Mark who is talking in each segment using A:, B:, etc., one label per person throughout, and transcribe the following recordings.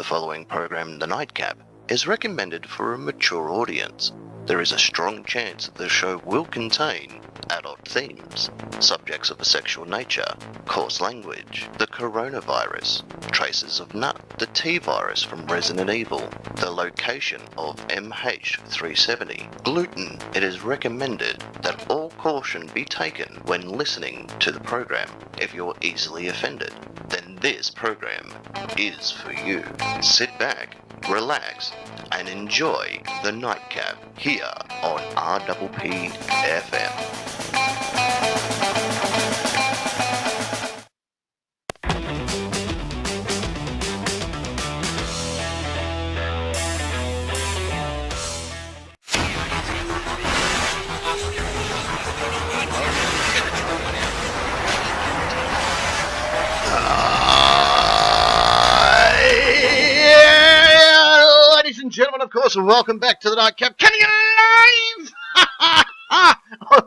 A: following program, The Nightcap, is recommended for a mature audience. There is a strong chance that the show will contain adult themes, subjects of a sexual nature, coarse language, the coronavirus, traces of nut, the T-virus from Resident Evil, the location of MH370, gluten. It is recommended that all caution be taken when listening to the program. If you're easily offended, then this program is for you. Sit back, relax, and enjoy the Nightcap here on RPP FM. Ladies and gentlemen, of course, welcome back to the Nightcap. Coming alive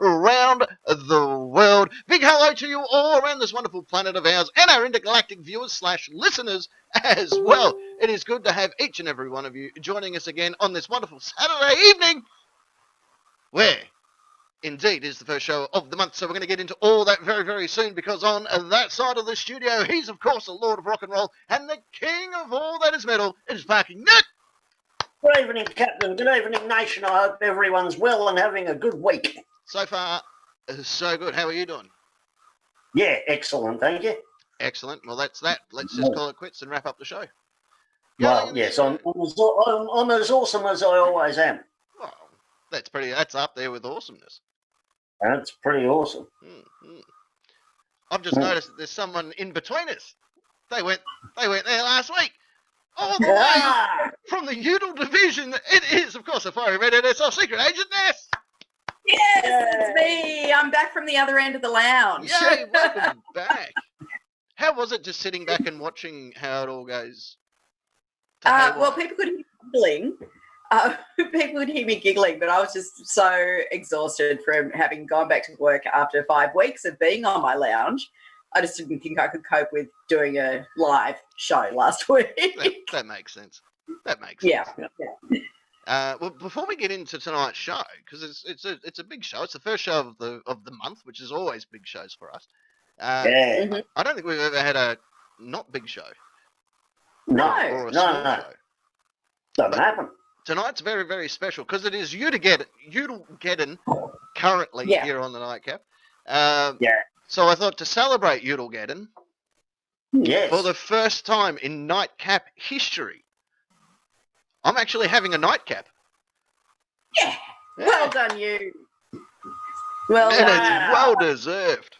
A: around the world. Big hello to you all around this wonderful planet of ours and our intergalactic viewers / listeners as well. It is good to have each and every one of you joining us again on this wonderful Saturday evening, where indeed is the first show of the month. So we're going to get into all that very, very soon, because on that side of the studio, he's of course the Lord of Rock and Roll and the King of all that is metal. It is Parking Nick.
B: Good evening, Captain. Good evening, Nation. I hope everyone's well and having a good week.
A: So far, so good. How are you doing?
B: Yeah, excellent. Thank you.
A: Excellent. Well, that's that. Let's just call it quits and wrap up the show.
B: Well, yes, I'm as awesome as I always am.
A: Well, that's up there with awesomeness.
B: That's pretty awesome.
A: Mm-hmm. I've just noticed that there's someone in between us. They went there last week. All the way from the Yoodle division. It is, of course, a fiery redhead SL Secret Agent Ness.
C: Yes, it's me. I'm back from the other end of the lounge.
A: Yay, welcome back. How was it just sitting back and watching how it all goes?
C: Well, people could hear me giggling. People would hear me giggling, but I was just so exhausted from having gone back to work after 5 weeks of being on my lounge. I just didn't think I could cope with doing a live show last week.
A: That makes sense. That makes sense.
C: Yeah.
A: Well, before we get into tonight's show, because it's a big show. It's the first show of the month, which is always big shows for us. I don't think we've ever had a not big show.
B: No.
A: Show.
B: Doesn't happen.
A: Tonight's very, very special because it is YoodleGeddon currently here on the Nightcap. So I thought to celebrate YoodleGeddon for the first time in Nightcap history, I'm actually having a nightcap.
C: Yeah. Well done, you. Well done.
A: It's well deserved.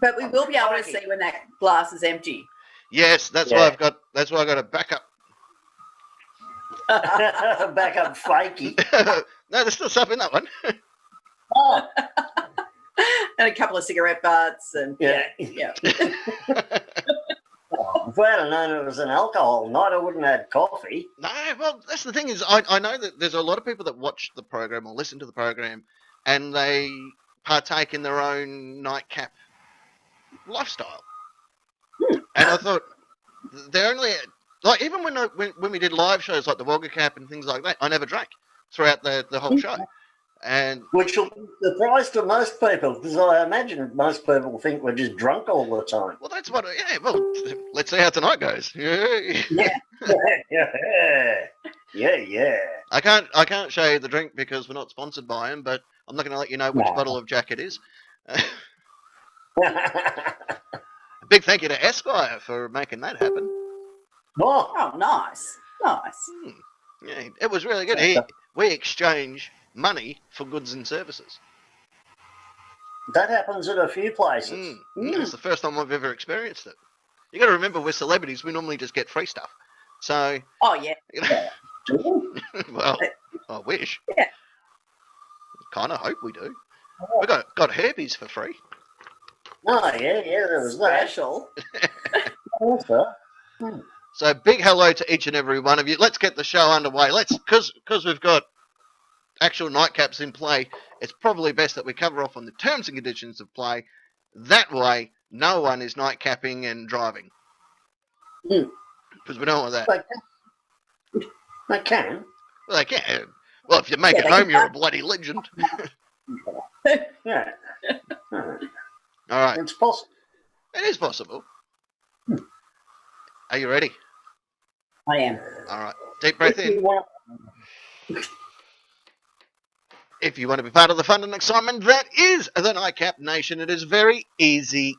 C: But we will be able to see when that glass is empty.
A: Yes, that's why I got a backup.
B: Backup flaky.
A: No, there's still stuff in that one.
B: Oh.
C: And a couple of cigarette butts and yeah.
B: If I had known it was an alcohol night, I wouldn't have had coffee.
A: No, well, that's the thing is, I know that there's a lot of people that watch the program or listen to the program, and they partake in their own nightcap lifestyle. And I thought they only like even when we did live shows like the Wogga Cap and things like that, I never drank throughout the whole show. And
B: which will be a surprise to most people, because I imagine most people think we're just drunk all the time.
A: Well, that's what. Yeah. Well, let's see how tonight goes.
B: Yeah.
A: I can't show you the drink because we're not sponsored by him, but I'm not going to let you know which bottle of Jack it is. A big thank you to Esquire for making that happen.
B: Oh,
C: nice.
A: Yeah, it was really good. We exchange money for goods and services.
B: That happens at a few places.
A: It's the first time I've ever experienced it. You got to remember, we're celebrities. We normally just get free stuff. So.
C: Oh yeah.
A: Well, I wish.
C: Yeah.
A: Kind of hope we do. We got herpes for free.
B: Oh yeah, there was that.
C: Special.
A: So big hello to each and every one of you. Let's get the show underway. Because we've got actual nightcaps in play, it's probably best that we cover off on the terms and conditions of play. That way, no one is nightcapping and driving. Because we don't want that.
B: They can.
A: Well, they can. Well, if you make it home, you're a bloody legend.
B: Yeah.
A: All right.
B: It's possible.
A: It is possible. Are you ready?
C: I am.
A: All right. Deep breath
B: If you
A: in.
B: want-
A: If you want to be part of the fun and excitement that is the Nightcap Nation, it is very easy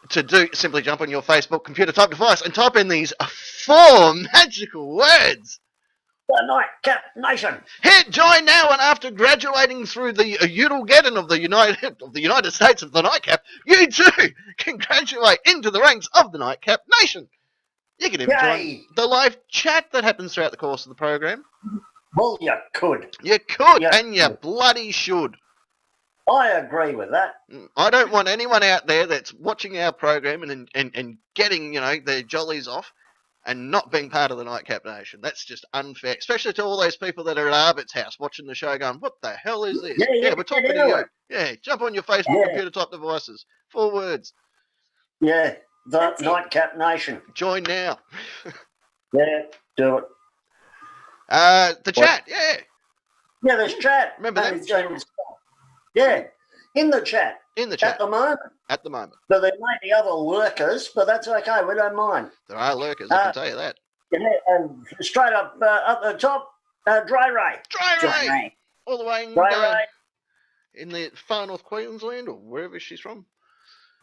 A: to do. Simply jump on your Facebook computer type device and type in these 4 magical words.
B: The Nightcap Nation.
A: Hit join now, and after graduating through the YoodleGeddon of the United States of the Nightcap, you too can graduate into the ranks of the Nightcap Nation. You can even join
B: Yay.
A: the live chat that happens throughout the course of the program.
B: Well, you could.
A: You could,
B: Yeah.
A: and you bloody should.
B: I agree with that.
A: I don't want anyone out there that's watching our program and getting, their jollies off and not being part of the Nightcap Nation. That's just unfair, especially to all those people that are at Arbert's house watching the show going, what the hell is this?
B: Yeah,
A: we're talking to you. Yeah, jump on your Facebook computer type devices. 4 words.
B: Yeah, the
C: That's it.
B: Nightcap Nation.
A: Join now.
B: Yeah, do it.
A: The chat, yeah.
B: Yeah, there's chat.
A: Remember that?
B: Yeah, in the chat.
A: In the chat
B: At the moment.
A: at the moment.
B: But there may be other lurkers, but that's okay. We don't mind.
A: There are lurkers, I can tell you that.
B: Yeah, and straight up the top, Dry Ray.
A: Dry Ray! All the way
B: Dry Ray.
A: in the far north Queensland or wherever she's from.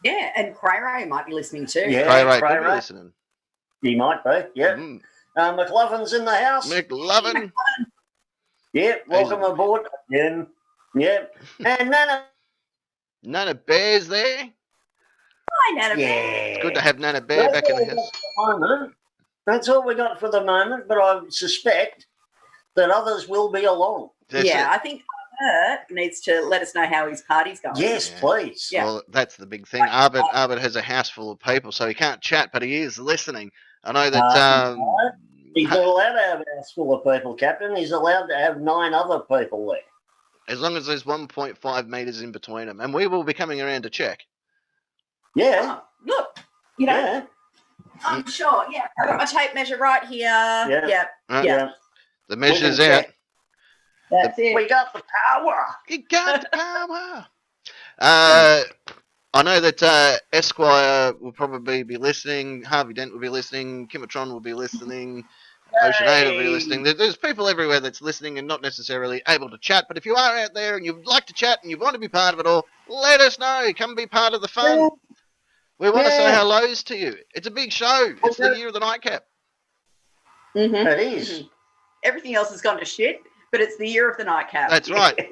C: Yeah, and Cray Ray might be listening too.
B: Yeah,
A: Cray Ray
B: Cray
A: could be
B: Ray.
A: listening.
B: He might be, yeah. McLovin's in the house.
A: McLovin.
B: Yeah, welcome aboard. Yeah. And
A: Nana Bear's there.
C: Hi, Nana.
B: yeah.
A: It's good to have Nana Bear back in the house.
B: That's all we got for the moment, but I suspect that others will be along.
A: That's
C: Yeah,
A: it.
C: I think Albert needs to let us know how his party's going.
B: Yes,
A: Yeah.
B: please.
C: Yeah.
A: Well, that's the big thing. Albert has a house full of people, so he can't chat, but he is listening. I know that.
B: He's not allowed to have a house full of people, Captain. He's allowed to have 9 other people there.
A: As long as there's 1.5 metres in between them, and we will be coming around to check.
B: Yeah.
C: Oh, look, you know,
B: Yeah.
C: I'm sure. Yeah, I've got my tape measure right here. Yeah,
A: Right?
B: Yeah.
A: The measure's
B: We can
A: out.
B: check.
C: that's it.
B: We got the power.
A: You got the power. I know that Esquire will probably be listening. Harvey Dent will be listening. Pt1 will be listening. Ocean 8 will be listening. There's people everywhere that's listening and not necessarily able to chat. But if you are out there and you'd like to chat and you want to be part of it all, let us know. Come be part of the fun.
B: Yeah.
A: We want to say
B: Yeah.
A: hellos to you. It's a big show. It's the year of the Nightcap.
C: Mm-hmm.
B: It is.
C: Everything else has gone to shit, but it's the year of the Nightcap.
A: That's right.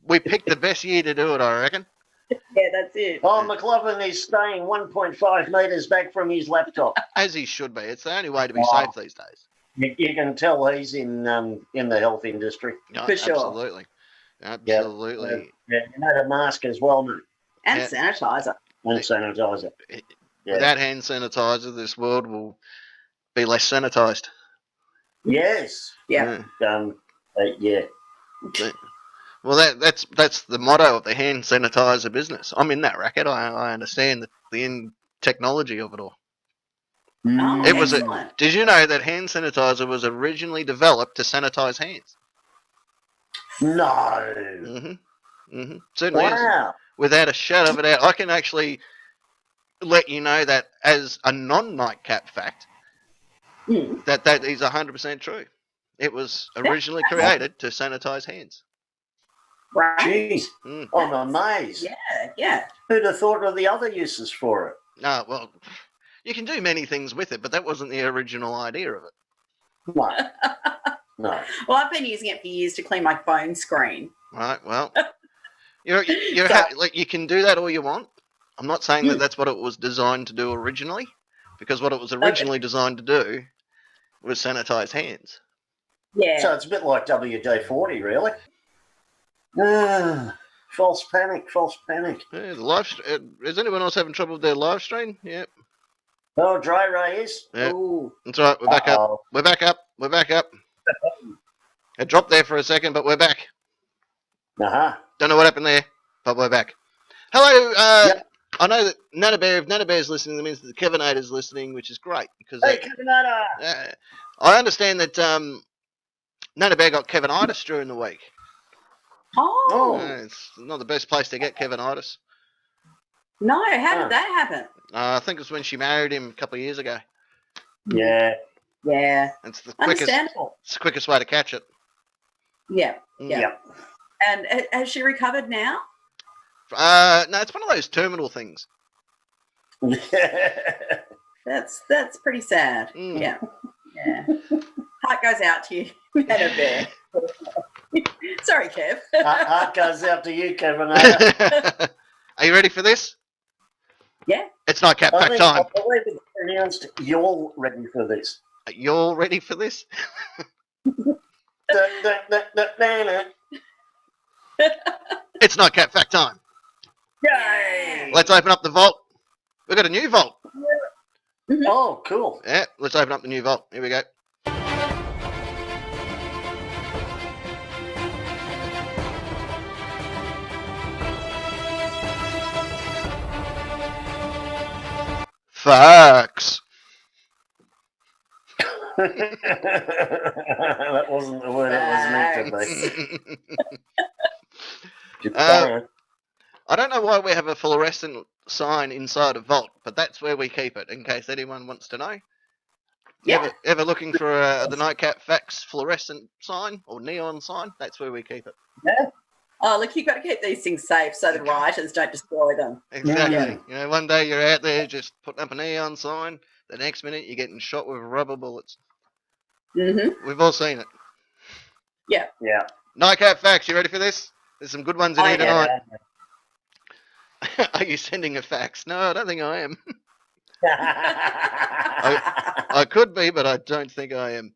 A: We picked the best year to do it, I reckon.
C: Yeah, that's it.
B: Oh, McLovin is staying 1.5 metres back from his laptop.
A: As he should be. It's the only way to be
B: Wow.
A: safe these days.
B: You can tell he's in the health industry.
A: No,
C: For sure.
A: Absolutely. Absolutely.
B: Yeah, you know the mask as well, mate.
C: And
A: Yeah.
C: sanitizer.
B: And sanitizer. Yeah.
A: Without hand sanitizer, this world will be less sanitized.
B: Yes.
C: Yeah.
B: Yeah.
A: Well, that's the motto of the hand sanitizer business. I'm in that racket. I understand the end technology of it all.
C: Oh,
A: It was
C: excellent.
A: Did you know that hand sanitizer was originally developed to sanitize hands?
B: No.
A: Certainly is.
B: Wow.
A: Without a shadow of a doubt. I can actually let you know that as a non-nightcap fact, that is 100% true. It was originally created to sanitize hands.
C: Right.
B: Jeez.
A: Mm.
B: I'm amazed.
C: Yeah.
B: Who'd have thought of the other uses for it?
A: No, well, you can do many things with it, but that wasn't the original idea of it.
B: No. No.
C: Well, I've been using it for years to clean my phone screen.
A: Right, well, you can do that all you want. I'm not saying that that's what it was designed to do originally, because what it was originally designed to do was sanitize hands.
C: Yeah.
B: So it's a bit like WD-40, really. False panic.
A: Yeah, is anyone else having trouble with their live stream? Yep.
B: Oh, Dry Ray is.
A: Yeah.
B: Ooh.
A: That's right, we're back up.
B: Uh-oh.
A: We're back up. It dropped there for a second, but we're back.
B: Uh-huh.
A: Don't know what happened there, but we're back. Hello,
B: Yep.
A: I know that Nana Bear, if Nana Bear's listening, that means that the Kevinator's listening, which is great because
B: Hey, Kevinata!
A: I understand that Nana Bear got Kevinitis during the week.
C: Oh,
A: It's not the best place to get Kevinitis.
C: no. How did that happen?
A: I think it was when she married him a couple of years ago.
B: Yeah.
C: Yeah.
A: It's the quickest.
C: Understandable.
A: It's the quickest way to catch it.
C: Yeah.
A: Mm.
C: Yeah. And has she recovered now?
A: No, it's one of those terminal things.
C: That's pretty sad.
A: Mm.
C: Yeah. Yeah. Heart goes out to you, Nana Bear. Sorry, Kev.
B: Heart goes out to you, Kevinata.
A: Are you ready for this?
C: Yeah.
A: It's nightcap
B: I
A: fact
B: think
A: time.
B: I believe it's pronounced "you're ready for this."
A: You're ready for this? It's nightcap fact time.
B: Yay!
A: Let's open up the vault. We've got a new vault.
B: Oh, cool.
A: Yeah, let's open up the new vault. Here we go. Facts.
B: That wasn't the word it was meant to be.
A: I don't know why we have a fluorescent sign inside a vault, but that's where we keep it, in case anyone wants to know.
C: Yeah.
A: Ever looking for the Nightcap Facts fluorescent sign or neon sign? That's where we keep it.
B: Yeah.
C: Oh, look, you've got to keep these things safe so the rioters don't destroy them.
A: Exactly.
B: Yeah.
A: You know, one day you're out there just putting up a neon sign. The next minute you're getting shot with rubber bullets.
C: Mm-hmm.
A: We've all seen it.
C: Yeah.
B: Yeah.
A: Nightcap Facts, you ready for this? There's some good ones in
C: I
A: here tonight.
B: Yeah.
A: Are you sending a fax? No, I don't think I am.
B: I
A: I could be, but I don't think I am.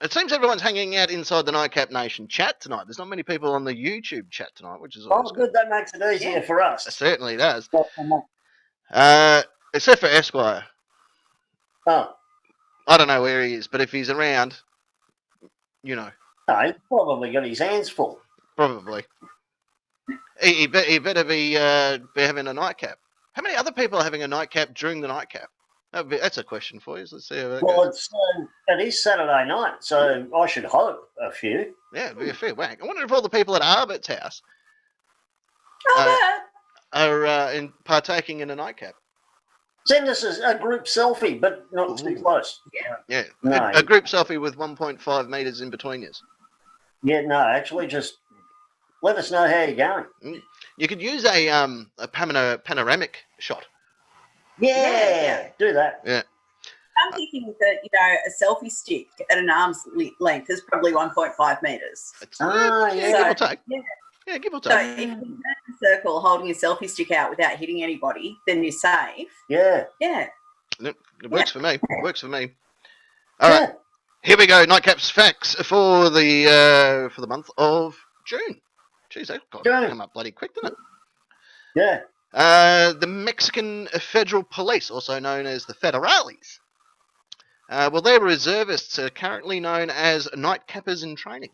A: It seems everyone's hanging out inside the Nightcap Nation chat tonight. There's not many people on the YouTube chat tonight, which is always
B: Oh, good. That makes it easier for
A: It
B: us.
A: certainly does.
B: Oh,
A: Except for Esquire.
B: no,
A: I don't know where he is, but if he's around, you know,
B: he's probably got his hands full.
A: probably. He better be having a nightcap. How many other people are having a nightcap during the nightcap? That's a question for you. Let's see how that
B: Well,
A: goes.
B: it is Saturday night, so I should hope a few.
A: Yeah, it'd be a fair whack. I wonder if all the people at Arbert's house
C: Oh,
A: are partaking in a nightcap.
B: Send us a group selfie, but not too close.
A: Yeah,
B: No.
A: a group selfie with 1.5 meters in between you.
B: Yeah, no, actually, just let us know how you're going.
A: You could use a panoramic shot.
B: Yeah, do that.
A: Yeah.
C: I'm thinking that, a selfie stick at an arm's length is probably 1.5 metres.
B: Yeah.
A: Give or take.
C: Yeah.
A: Yeah, give or
C: So
A: take.
C: if you turn the circle holding a selfie stick out without hitting anybody, then you're safe.
B: Yeah.
C: Yeah.
A: It works for me. It works for me. All right, here we go. Nightcap's facts for the month of June. Jeez, that come up bloody quick, didn't it?
B: Yeah.
A: The Mexican Federal Police, also known as the Federales, their reservists are currently known as nightcappers in training.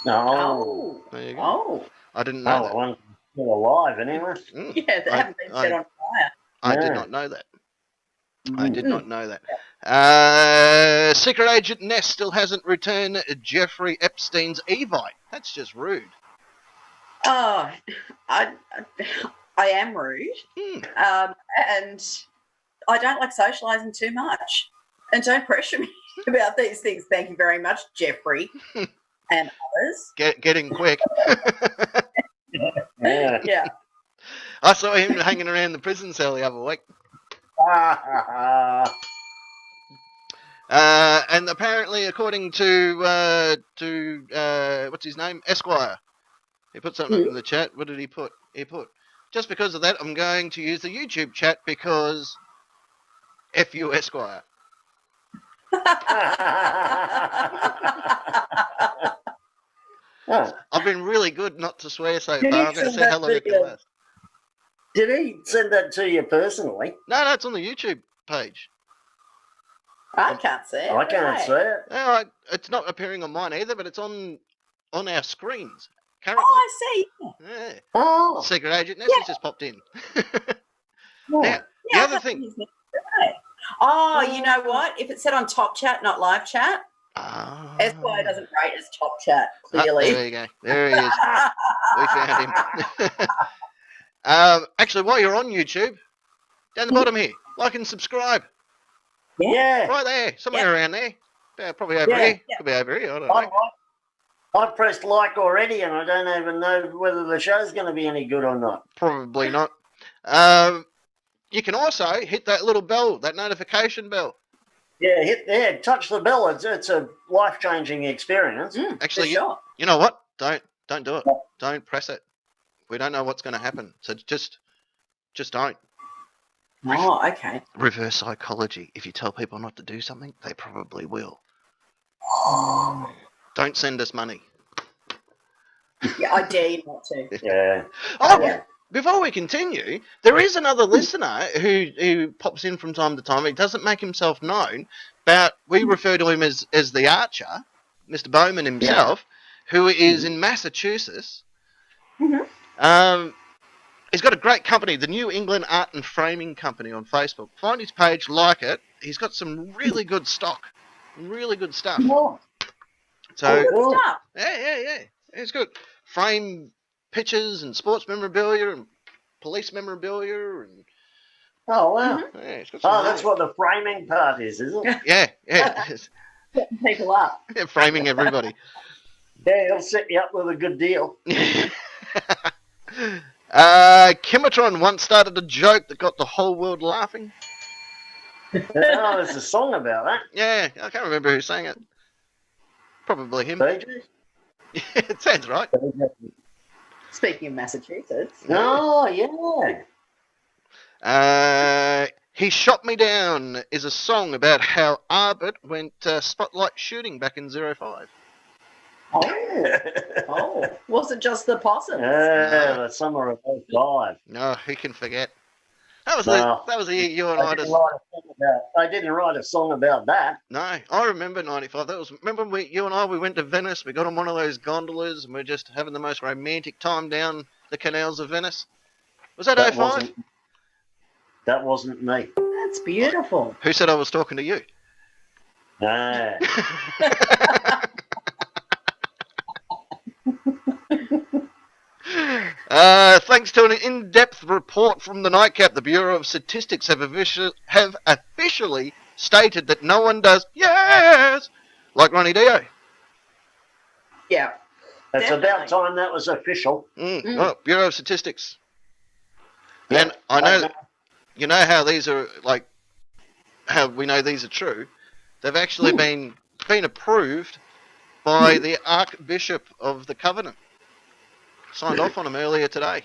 B: No.
A: There you go.
C: Oh.
A: I didn't know that.
B: One's still alive anyway.
C: Yeah, they haven't been set on fire.
A: I did
B: Yeah.
A: not know that. I did not know that.
C: Yeah.
A: Secret Agent Ness still hasn't returned Jeffrey Epstein's Evite. That's just rude.
C: Oh, I am rude. And I don't like socialising too much. And don't pressure me about these things. Thank you very much, Jeffrey and others.
A: Getting quick.
B: Yeah.
C: Yeah.
A: I saw him hanging around the prison cell the other week. And apparently, according to what's his name, Esquire, he put something in the chat. What did he put? He put, just because of that, I'm going to use the YouTube chat because F you, Esquire. I've been really good not to swear so far. I'm going to see how long it can last.
B: Did he send that to you personally?
A: No, it's on the YouTube page.
C: I can't see it.
B: I can't see it.
A: No, it's not appearing on mine either, but it's on our screens. currently.
C: Oh, I see.
A: Yeah.
B: Oh,
A: Secret agent Nessie's just popped in. Now,
B: yeah.
A: the other thing.
C: Oh, you know what? If it said on top chat, not live chat, Esquire doesn't rate as top chat, clearly.
A: There you go. There he is. We found him. Actually, while you're on YouTube, down the bottom here, like and subscribe.
B: Yeah.
A: Right there, somewhere around there. Probably over
B: Yeah.
A: here. Could be over here. I don't know.
B: I've pressed like already, and I don't even know whether the show's going to be any good or not.
A: Probably not. You can also hit that little bell, that notification bell.
B: Yeah, touch the bell. It's a life-changing experience.
A: Actually,
C: sure.
A: you know what? Don't do it. Don't press it. We don't know what's going to happen. So just don't.
C: Oh, okay.
A: Reverse psychology. If you tell people not to do something, they probably will. Don't send us money.
C: Yeah, I dare you not to.
B: Yeah.
A: Before we continue, there is another listener who pops in from time to time. He doesn't make himself known, but we refer to him as the Archer, Mr. Bowman himself, who is in Massachusetts. He's got a great company, the New England Art and Framing Company on Facebook. Find his page, like it. He's got some really good stock, really good stuff. So,
C: Good stuff.
A: yeah. It's good. Frame pictures and sports memorabilia and police memorabilia and
B: Oh, wow.
A: yeah, it's got some
B: That's what the framing part is it?
A: yeah.
C: Setting people up.
A: Yeah, framing everybody.
B: Yeah, he'll set you up with a good deal.
A: Kimatron once started a joke that got the whole world laughing.
B: There's a song about that.
A: Yeah, I can't remember who sang it. Probably him.
B: BG?
A: It sounds right.
C: Speaking of Massachusetts.
B: Oh, yeah.
A: He Shot Me Down is a song about how Arbit went spotlight shooting back in 05.
C: Oh, wasn't just the possums.
B: Yeah, the summer of 05.
A: No, who can forget? That was
B: Well,
A: the year you and I just...
B: I didn't write a song about that.
A: No, I remember 95. Remember you and I, we went to Venice, we got on one of those gondolas and we're just having the most romantic time down the canals of Venice. Was that 05?
B: That wasn't me.
C: That's beautiful.
A: Who said I was talking to you?
B: No.
A: Thanks to an in-depth report from the Nightcap, the Bureau of Statistics have officially stated that no one does yes like Ronnie Dio.
C: Yeah.
B: It's about time that was official.
A: Oh, Bureau of Statistics. Yeah, and I know, you know how these are, like, how we know these are true. They've actually been approved by the Archbishop of the Covenant. Signed off on them earlier today.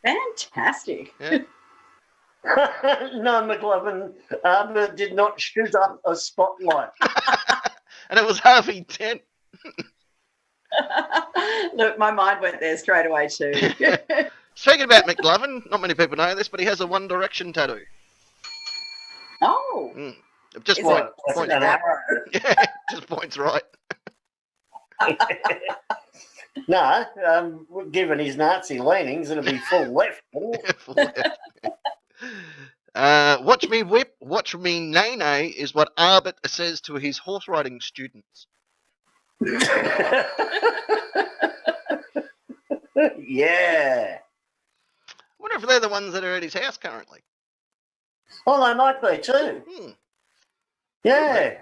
C: Fantastic.
A: Yeah.
B: No, McLovin did not shoot up a spotlight.
A: And it was Harvey Dent.
C: Look, my mind went there straight away too.
A: Speaking about McLovin, not many people know this, but he has a One Direction tattoo.
C: Oh.
A: It just
C: Is
A: points
C: it an
A: right.
C: arrow?
A: Yeah, just points right.
B: No, given his Nazi leanings, it'll be full left.
A: Full left. Watch me whip, watch me nay nay is what Arbit says to his horse riding students.
B: Yeah.
A: I wonder if they're the ones that are at his house currently.
B: Oh, they might be too. Yeah.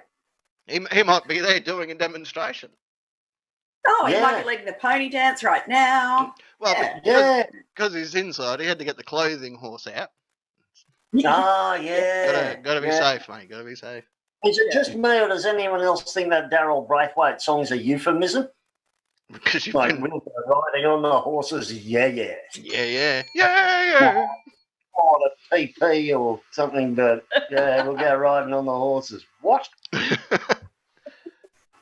A: He might be there doing a demonstration.
C: Oh, he might be leading the pony dance right now.
A: Well, because he's inside, he had to get the clothing horse out.
B: Oh, yeah.
A: Gotta be safe, mate. Gotta be safe.
B: Is it just me, or does anyone else think that Daryl Braithwaite song's a euphemism?
A: Because you've
B: like,
A: been...
B: we'll go riding on the horses, yeah. Or the PP or something, but yeah, we'll go riding on the horses. What?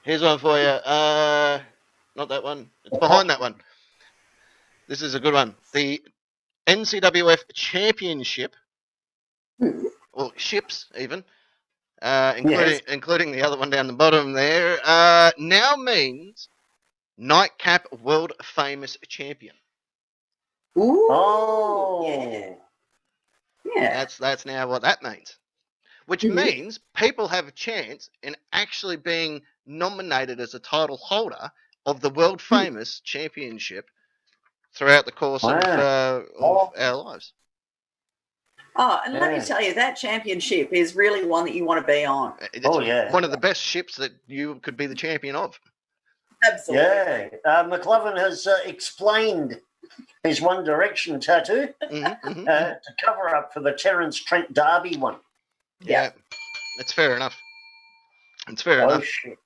A: Here's one for you. Not that one. It's behind that one. This is a good one. The NCWF Championship, or ships even, including the other one down the bottom there, now means nightcap world famous champion.
C: Ooh.
B: Oh.
C: Yeah. Yeah.
A: That's now what that means. Which means people have a chance in actually being nominated as a title holder of the world famous championship throughout the course of our lives.
C: Oh, and let me tell you, that championship is really one that you want to be on.
A: It's
B: yeah.
A: one of the best ships that you could be the champion of.
C: Absolutely.
B: Yeah. McLovin has explained his One Direction tattoo to cover up for the Terence Trent Derby one.
A: Yeah. That's fair enough. It's fair enough.
B: Shit.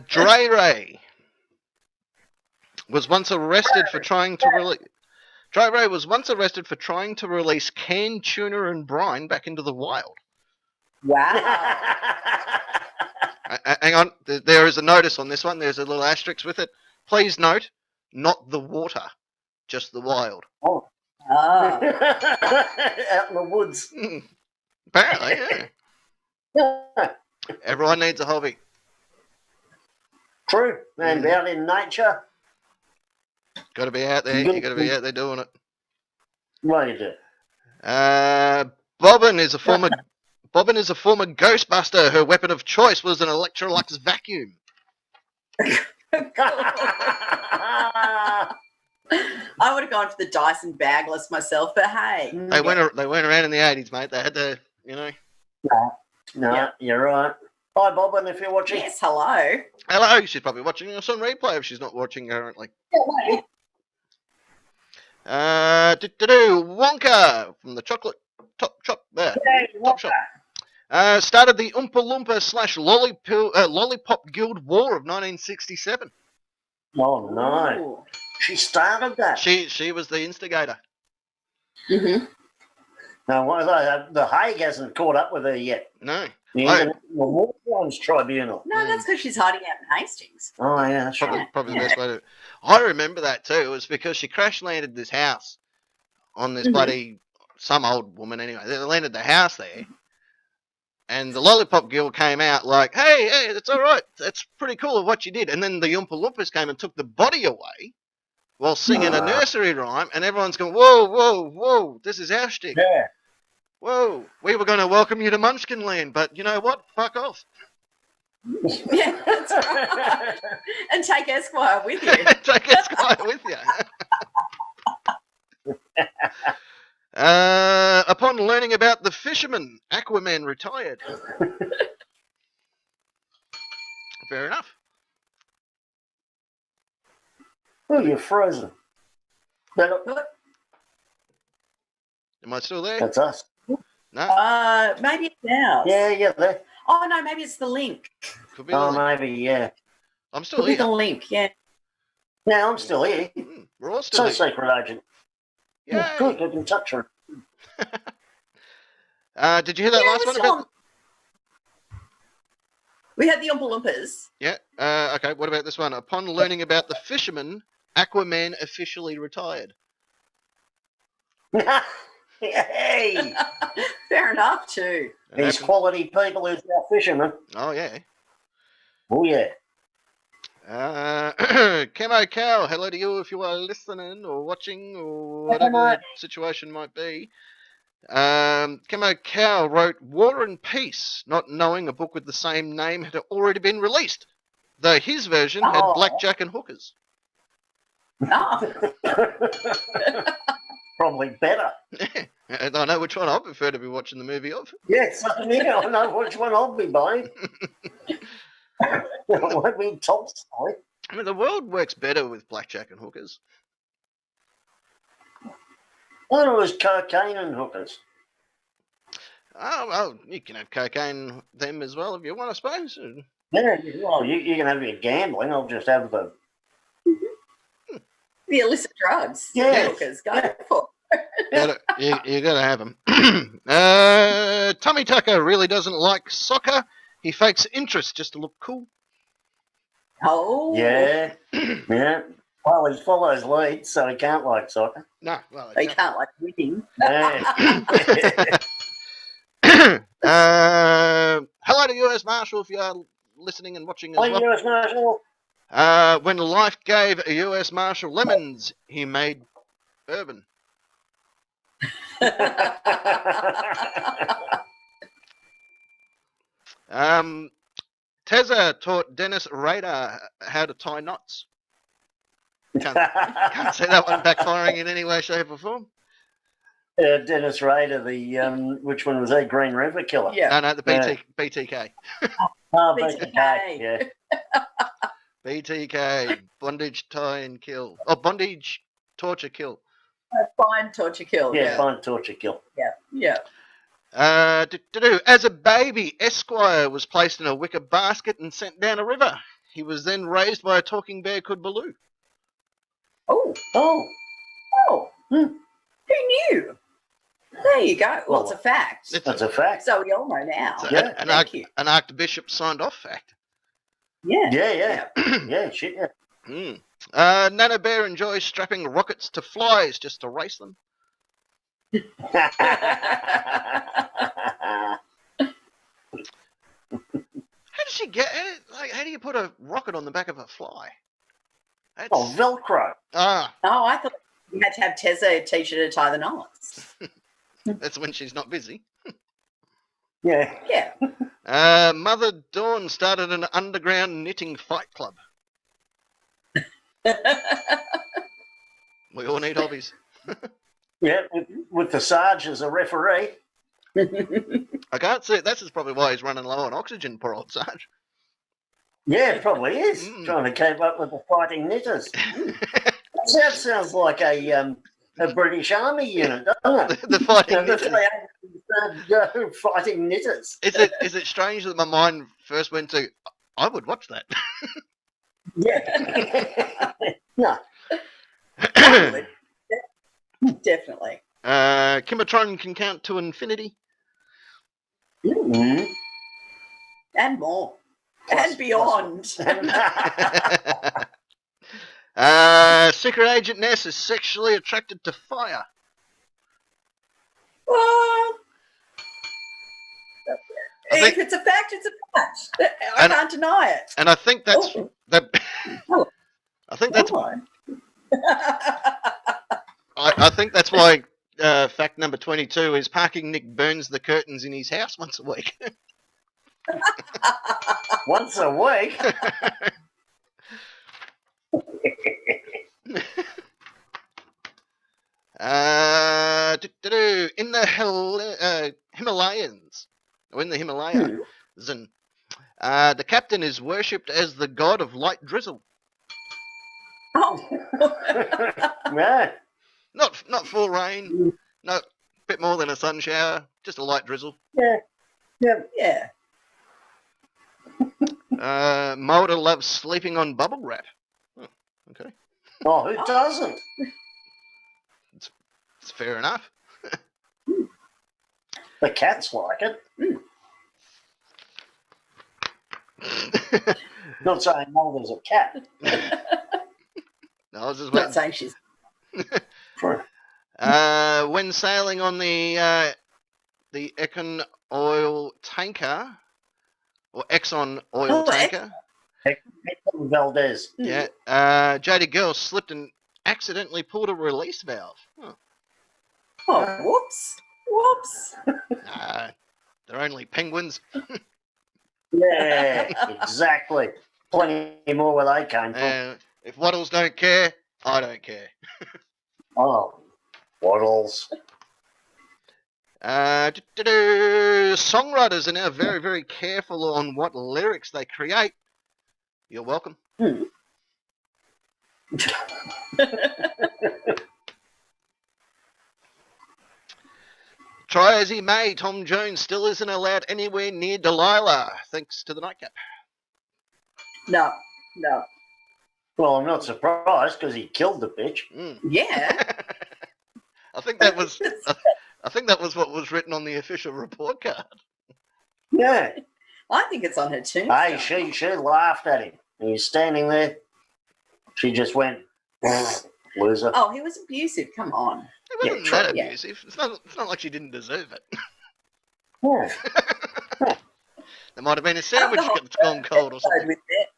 A: Dre Ray was once arrested for trying to release. Dre Ray was once arrested for trying to release canned tuna and brine back into the wild.
C: Wow.
A: Hang on, there is a notice on this one. There's a little asterisk with it. Please note, not the water, just the wild.
B: Oh.
C: Ah.
B: Out in the woods.
A: Apparently, yeah. Everyone needs a hobby.
B: True. And out in nature.
A: Got to be out there. You got to be out there doing it.
B: What is it?
A: Bobbin is a former Ghostbuster. Her weapon of choice was an Electrolux vacuum.
C: I would have gone for the Dyson bagless myself, but hey.
A: They weren't around in the 80s, mate. They had to, you know.
B: No, you're right. Hi, Bobbin, if you're watching.
C: Yes, hello.
A: Hello, she's probably watching us on replay if she's not watching currently. Wonka from the chocolate top shop there. Top shop. Started the Oompa Loompa / Lollipop Guild War of 1967.
B: Oh no,
C: Ooh.
B: she started that.
A: She was the instigator.
C: Mm-hmm.
B: No, the Hague hasn't caught up with her yet.
A: No.
B: The War Crimes Tribunal.
C: No, that's because she's hiding out in Hastings.
B: Oh yeah, that's
A: Probably,
B: right.
A: probably the best way to. I remember that too. It was because she crash landed this house on this bloody some old woman anyway. They landed the house there, and the Lollipop Guild came out like, "Hey, it's all right. That's pretty cool of what you did." And then the Oompa Loompas came and took the body away while singing a nursery rhyme, and everyone's going, "Whoa, whoa, whoa! This is our shtick."
B: Yeah.
A: Whoa, we were going to welcome you to Munchkin Land, but you know what? Fuck off.
C: Yeah, that's right. And take Esquire with you.
A: Take Esquire with you. Upon learning about the fisherman, Aquaman retired. Fair enough.
B: Oh, you're frozen.
A: Am I still there?
B: That's us.
A: No.
C: Maybe it's ours.
B: Yeah, there.
C: Oh no, maybe it's the link.
A: Could be
B: Oh,
A: the link.
B: maybe, yeah.
A: I'm still
C: Could be
A: here.
C: the link. Yeah.
B: No, I'm still here.
A: We're all still
B: So
A: here.
B: secret agent.
A: Yay.
B: Good, I can touch her.
A: Did you hear that last one about?
C: We had the Oompa Loompas.
A: Yeah. Okay. What about this one? Upon learning about the fisherman, Aquaman officially retired.
B: Hey!
C: Fair enough too.
B: These quality people who's our fishermen.
A: Oh yeah.
B: Oh, yeah.
A: Camo Cow, hello to you if you are listening or watching or whatever the situation might be. Camo Cow wrote War and Peace, not knowing a book with the same name had already been released, though his version had blackjack and hookers.
C: Oh.
B: Probably better.
A: And I know which one I prefer to be watching the movie of.
B: Yes, I know which one I'll be buying. It won't be Tolstoy.
A: I mean, the world works better with blackjack and hookers.
B: I thought it was cocaine and hookers.
A: Oh, well, you can have cocaine them as well if you want, I suppose.
B: Yeah, well, you can have your gambling. I'll just have the...
C: The illicit drugs.
B: Yeah.
C: Hookers, go for.
A: You gotta have them. Tommy Tucker really doesn't like soccer. He fakes interest just to look cool.
C: Oh.
B: Yeah. Yeah. Well, he follows leads, so he can't like soccer.
A: No, well,
C: They can't like winning.
B: Yeah.
A: Hello to US Marshal if you are listening and watching as
B: Hi,
A: well.
B: US Marshal.
A: When life gave a U.S. Marshal lemons, he made bourbon. Tezza taught Dennis Rader how to tie knots. Can't see that one backfiring in any way, shape, or form.
B: Dennis Rader, the which one was that? Green River Killer.
C: Yeah.
A: No, the BTK.
B: Oh,
C: BTK.
B: BTK. Yeah.
A: BTK, bondage, tie, and kill. Oh, bondage, torture, kill.
C: Find, torture, kill.
B: Yeah,
C: Yeah.
B: find, torture, kill.
C: Yeah. Yeah.
A: As a baby, Esquire was placed in a wicker basket and sent down a river. He was then raised by a talking bear called Baloo.
C: Oh.
B: Oh.
C: Oh.
B: Hmm.
C: Who knew? There you go. Well, it's a fact.
B: That's a fact.
C: So we all know now.
B: Yeah.
C: Thank you.
A: An archbishop signed off fact.
C: Yeah.
B: Yeah. Yeah, shit, yeah.
A: Nana Bear enjoys strapping rockets to flies just to race them.
B: How
A: does she get it? Like, how do you put a rocket on the back of a fly? That's...
B: Oh, Velcro.
A: Ah.
C: Oh, I thought you had to have Tezza teach you to tie the knots.
A: That's when she's not busy.
B: Yeah.
C: Yeah.
A: Mother Dawn started an underground knitting fight club. We all need hobbies.
B: Yeah, with the Sarge as a referee.
A: I can't see it. That's probably why he's running low on oxygen, poor old Sarge.
B: Yeah, it probably is. Trying to keep up with the fighting knitters. That sounds like a British Army unit, doesn't it?
A: The fighting knitters.
B: The fighting knitters.
A: Is it strange that my mind first went to, I would watch that?
B: Yeah. No.
C: Definitely.
A: Kimatron can count to infinity.
B: Mm-hmm.
C: And more.
B: Plus-
C: and beyond.
A: Secret Agent Ness is sexually attracted to fire.
C: Well,
A: I think-
C: if it's a fact, it's a fact. I can't deny it.
A: And I think that's
C: Oh.
A: that.
C: Oh.
A: I think that's
C: Come on.
A: I think that's why fact number 22 is parking Nick burns the curtains in his house once a week.
B: Once a week.
A: In the Himalayans, or in the Himalaya, the captain is worshipped as the god of light drizzle.
C: Oh.
B: Yeah.
A: Not full rain, not a bit more than a sun shower, just a light drizzle.
C: Yeah.
A: Mulder loves sleeping on bubble wrap. Oh, okay.
B: Oh, who doesn't?
A: It's fair enough.
B: The cats like it. Not saying Mulder's a cat.
A: No, I was just
C: Not
A: waiting.
C: saying she's.
A: When sailing on the Exxon oil tanker, or Exxon oil tanker,
B: Valdez.
A: yeah, JD Girl slipped and accidentally pulled a release valve. Huh.
C: Oh, whoops.
A: They're only penguins.
B: Yeah, exactly. Plenty more where they came from.
A: If Waddles don't care, I don't care.
B: Oh, Waddles.
A: Songwriters are now very, very careful on what lyrics they create. You're welcome. Try as he may, Tom Jones still isn't allowed anywhere near Delilah, thanks to the nightcap.
C: No.
B: Well, I'm not surprised because he killed the bitch.
C: Yeah.
A: I think that was what was written on the official report card.
B: Yeah.
C: I think it's on her tombstone.
B: Hey, she laughed at him. He was standing there. She just went, loser.
C: Oh, he was abusive. Come on.
A: It wasn't
B: Yeah,
A: that
C: yeah.
A: abusive. It's not like she didn't deserve it.
B: Yeah.
A: There might have been a sandwich that's gone cold or something.
C: With it.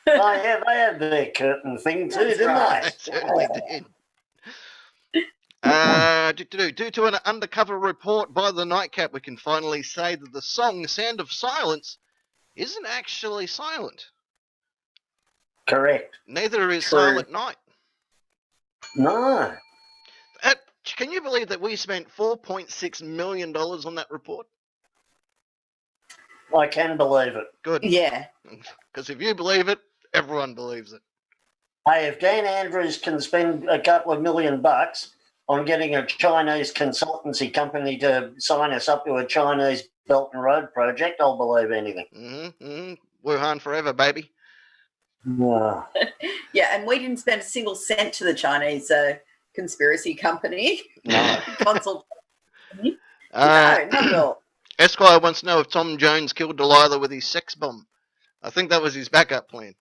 B: Oh, yeah, they had their curtain thing too, didn't
C: right.
A: They
B: they?
A: certainly did. Due to an undercover report by the Nightcap, we can finally say that the song Sound of Silence isn't actually silent.
B: Correct.
A: Neither is
B: True.
A: Silent Night.
B: No.
A: Can you believe that we spent $4.6 million on that report?
B: I can believe it.
A: Good.
C: Yeah.
A: Because if you believe it, everyone believes it.
B: Hey, if Dan Andrews can spend a couple of $1 million on getting a Chinese consultancy company to sign us up to a Chinese Belt and Road project, I'll believe anything.
A: Wuhan forever, baby.
B: No.
C: Yeah, and we didn't spend a single cent to the Chinese conspiracy company.
B: No.
C: Consult. No,
A: Uh,
C: not at all.
A: Esquire wants to know if Tom Jones killed Delilah with his sex bomb. I think that was his backup plan.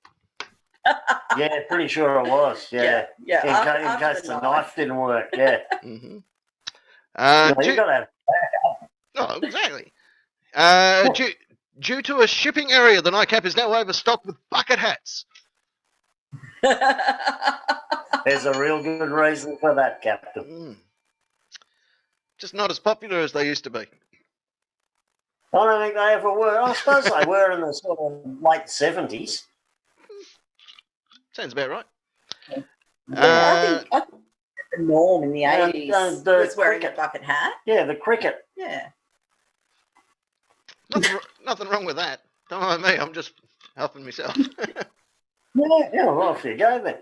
B: Yeah, pretty sure it was. Yeah.
C: Yeah.
B: In case the knife didn't work. Yeah.
A: Mm-hmm.
B: You got to
A: Oh, exactly. Due to a shipping area, the Nightcap is now overstocked with bucket hats.
B: There's a real good reason for that, Captain.
A: Just not as popular as they used to be.
B: I don't think they ever were. I suppose they were in the sort of late 70s.
A: Sounds about right.
C: I think the norm in the 80s
B: the
C: was wearing a
B: cricket.
C: bucket hat.
B: Yeah, the cricket.
C: Yeah.
A: Nothing wrong with that. Don't mind me. I'm just helping myself.
B: Yeah, well, off you go then.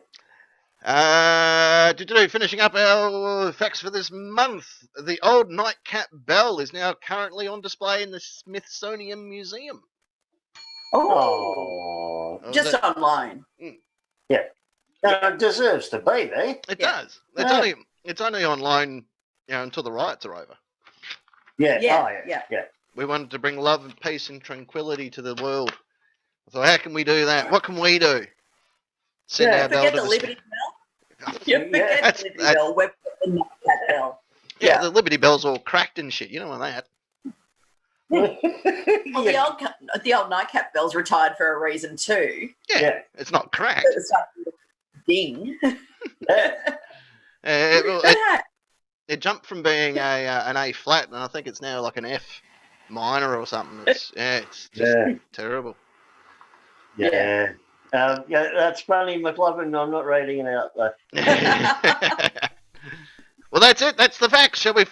A: Finishing up our facts for this month. The old Nightcap bell is now currently on display in the Smithsonian Museum.
B: Oh.
C: Just on loan.
B: Yeah. It deserves to be there.
A: It does. It's only on loan, until the riots are over.
B: Yeah.
C: Yeah.
A: We wanted to bring love and peace and tranquility to the world. So how can we do that? What can we do? Send our bell
C: Forget
A: to
C: the Liberty Bell.
B: Yeah,
C: Forget the Liberty Bell. We're the Nightcap Bell.
A: Yeah, the Liberty Bell's all cracked and shit. You don't want that.
C: Well, the old Nightcap Bell's retired for a reason too.
A: Yeah. It's not cracked.
C: It's like ding.
A: It jumped from being an A flat, and I think it's now like an F minor or something. It's just terrible.
B: Yeah. That's funny, McLovin. I'm not reading it out though.
A: Well, that's it. That's the facts. Should we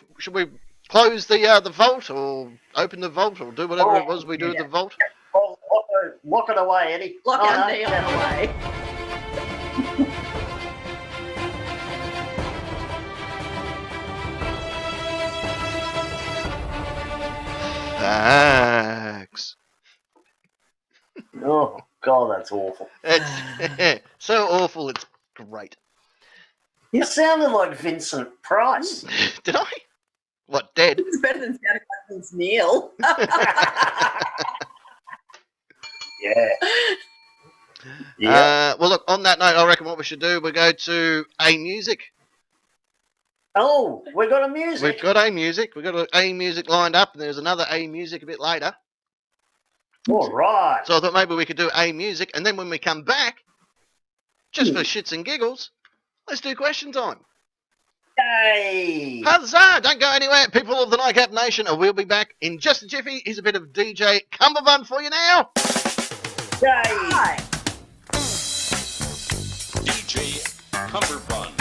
A: close the vault, or open the vault, or do whatever it was we do at the vault?
B: Oh, lock it away, Eddie.
C: Lock our neon away.
A: Facts.
B: Oh God, that's awful.
A: It's so awful. It's great.
B: You sounded like Vincent Price.
A: Did I? What, dead?
C: It's better than Santa Claus's Neil.
B: Yeah.
A: Well, look, on that note, I reckon what we should do, we go to A Music.
B: Oh, we got a music.
A: We've got A Music. We've got A Music lined up, and there's another A Music a bit later.
B: All right.
A: So I thought maybe we could do A Music, and then when we come back, just for shits and giggles, let's do question time.
B: Hey.
A: Huzzah! Don't go anywhere, people of the Nightcap Nation, and we'll be back in just a jiffy. Here's a bit of DJ Cumberbund for you now.
B: Yay.
C: Hi.
D: DJ Cumberbund.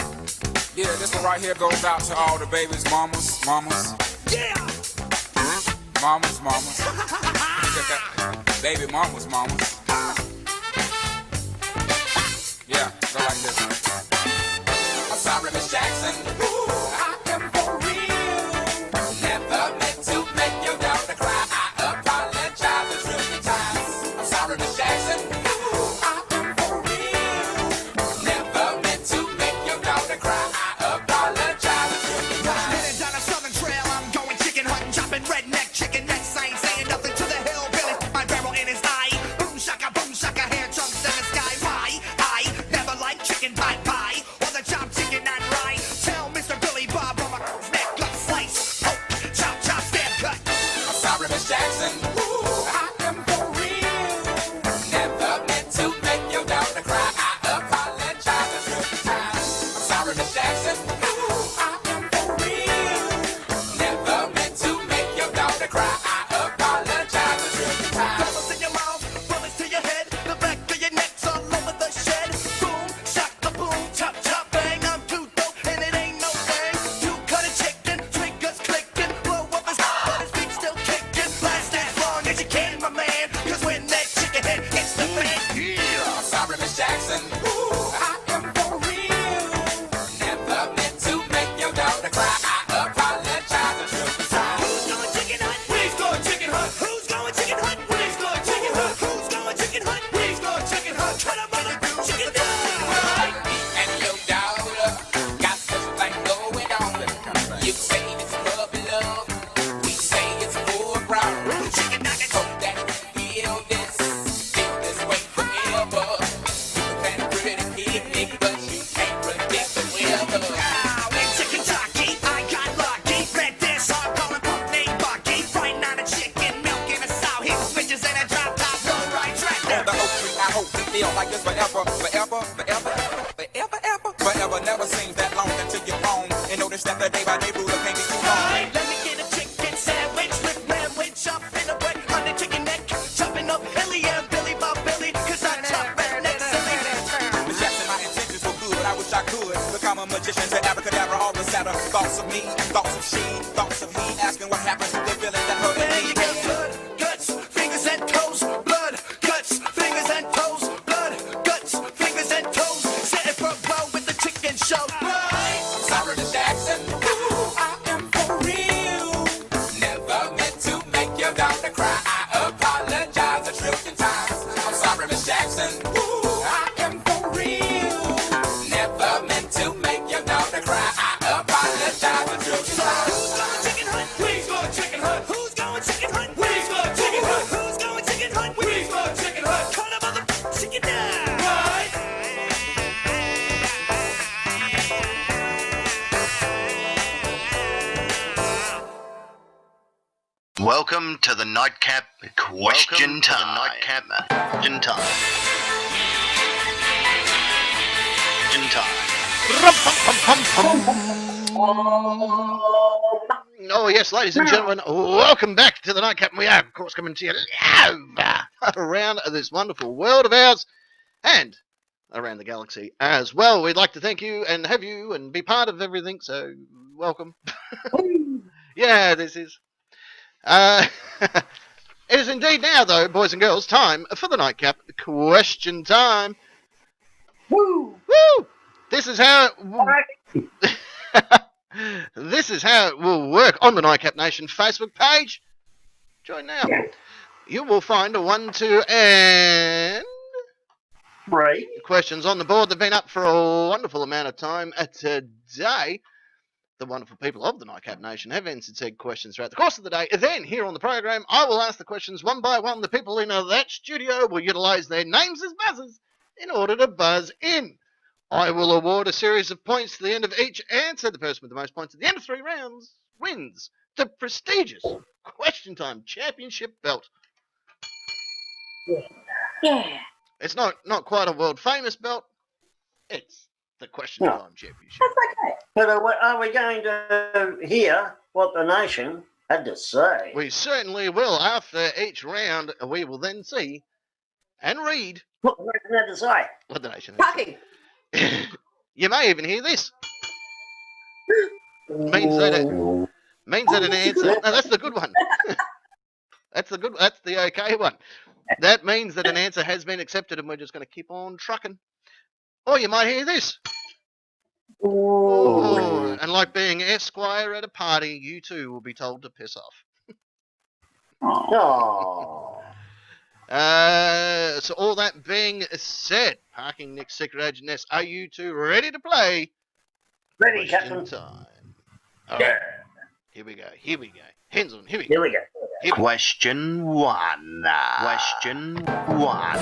E: Yeah, this one right here goes out to all the babies, mamas.
D: Yeah!
E: Mamas. Baby mamas. Yeah, go like this. I'm sorry, Miss Jackson. Ooh, I am for real. Never meant to make your daughter cry. I apologize a trillion times. I'm sorry, Miss Jackson. Ooh, I am for real. Never meant to make your daughter cry. I apologize a trillion times.
D: Headed down a southern trail, I'm going chicken hunting, chopping redneck chicken necks. I ain't saying nothing to the hillbilly. My barrel in his eye. Boom shaka, hair chunks in the sky. Why? I never liked chicken pie or the chopped chicken and rye. Tell Mr. Billy Bob on my neck, gut slice, poke, chop, stab, cut.
E: I'm sorry, Miss Jackson. Ooh, I am for real. Never Feel this way forever. You can plan a pretty picnic, but you can't predict the weather.
D: Now into Kentucky, I got lucky. Red dish, hard going punk named Bucky. Frying on a chicken, milk in a sow. Hit switches and a drop top, low right track.
E: On the oak tree, I hope to feel like this forever, forever, forever, forever, ever. Forever never seems that long until you're home. And notice that the day by day ruler can't be too long.
D: Hey, let me get a chicken sandwich with sandwich up in a wet on the chicken neck. Chopping up Billy and Billy Bob Billy, cause I chop redneck silly.
E: Miss Jackson, my intentions were good, but I wish I could become a magician to abracadabra all the sadder. Thoughts of me, thoughts of she, thoughts of he, asking what happens to the feeling that hurt
D: When you
E: me.
D: get blood, guts, fingers and toes, blood, guts, fingers and toes, blood, guts, fingers and toes. Setting for blow with the chicken show. Right.
E: I'm sorry, Miss Jackson. Ooh, I am for real. Never meant to make your daughter cry. I apologize a trillion times. I'm sorry, Miss Jackson. Ooh, I am for real. Never meant to make your daughter cry. I apologize a trillion times.
D: Who's going chicken hunt? We's going chicken hunt. Who's going chicken hunt? We's going chicken hunt. Who's going chicken hunt? We's going chicken hunt. Call the mother chicken down. Right.
A: Welcome to the Nightcap Question Time. In time. In time. Oh yes, ladies and gentlemen, welcome back to the Nightcap. We are, of course, coming to you live around this wonderful world of ours and around the galaxy as well. We'd like to thank you and have you and be part of everything, so welcome. Yeah, this is... it is indeed now, though, boys and girls, time for the Nightcap Question Time.
C: Woo!
A: Woo! This is how it this is how it will work on the Nightcap Nation Facebook page. Join now.
B: Yeah.
A: You will find a 1, 2, and
B: Right.
A: questions on the board. They've been up for a wonderful amount of time today. The wonderful people of the Nightcap Nation have answered said questions throughout the course of the day. Then, here on the program, I will ask the questions one by one. The people in that studio will utilise their names as buzzers in order to buzz in. I will award a series of points to the end of each answer. The person with the most points at the end of 3 rounds wins the prestigious Question Time Championship belt.
C: Yeah.
A: It's not quite a world famous belt. It's the Question
B: No.
A: Time Championship.
C: That's okay.
B: But are we going to hear what the nation had to say?
A: We certainly will. After each round, we will then see and read
B: What the nation had to say?
A: what the nation has
C: Parking.
A: said. You may even hear this. Means that an answer. No, that's the good one. That's the okay one. That means that an answer has been accepted and we're just going to keep on trucking. Or you might hear this. Oh, and like being Esquire at a party, you too will be told to piss off.
B: Oh.
A: So all that being said, Parking Nick's Secret Agent Ness, are you two ready to play?
B: Ready,
A: Question
B: Captain.
A: time. All right, here we go. Hands on, here we go.
B: Here we go.
A: Question 1. Question 1.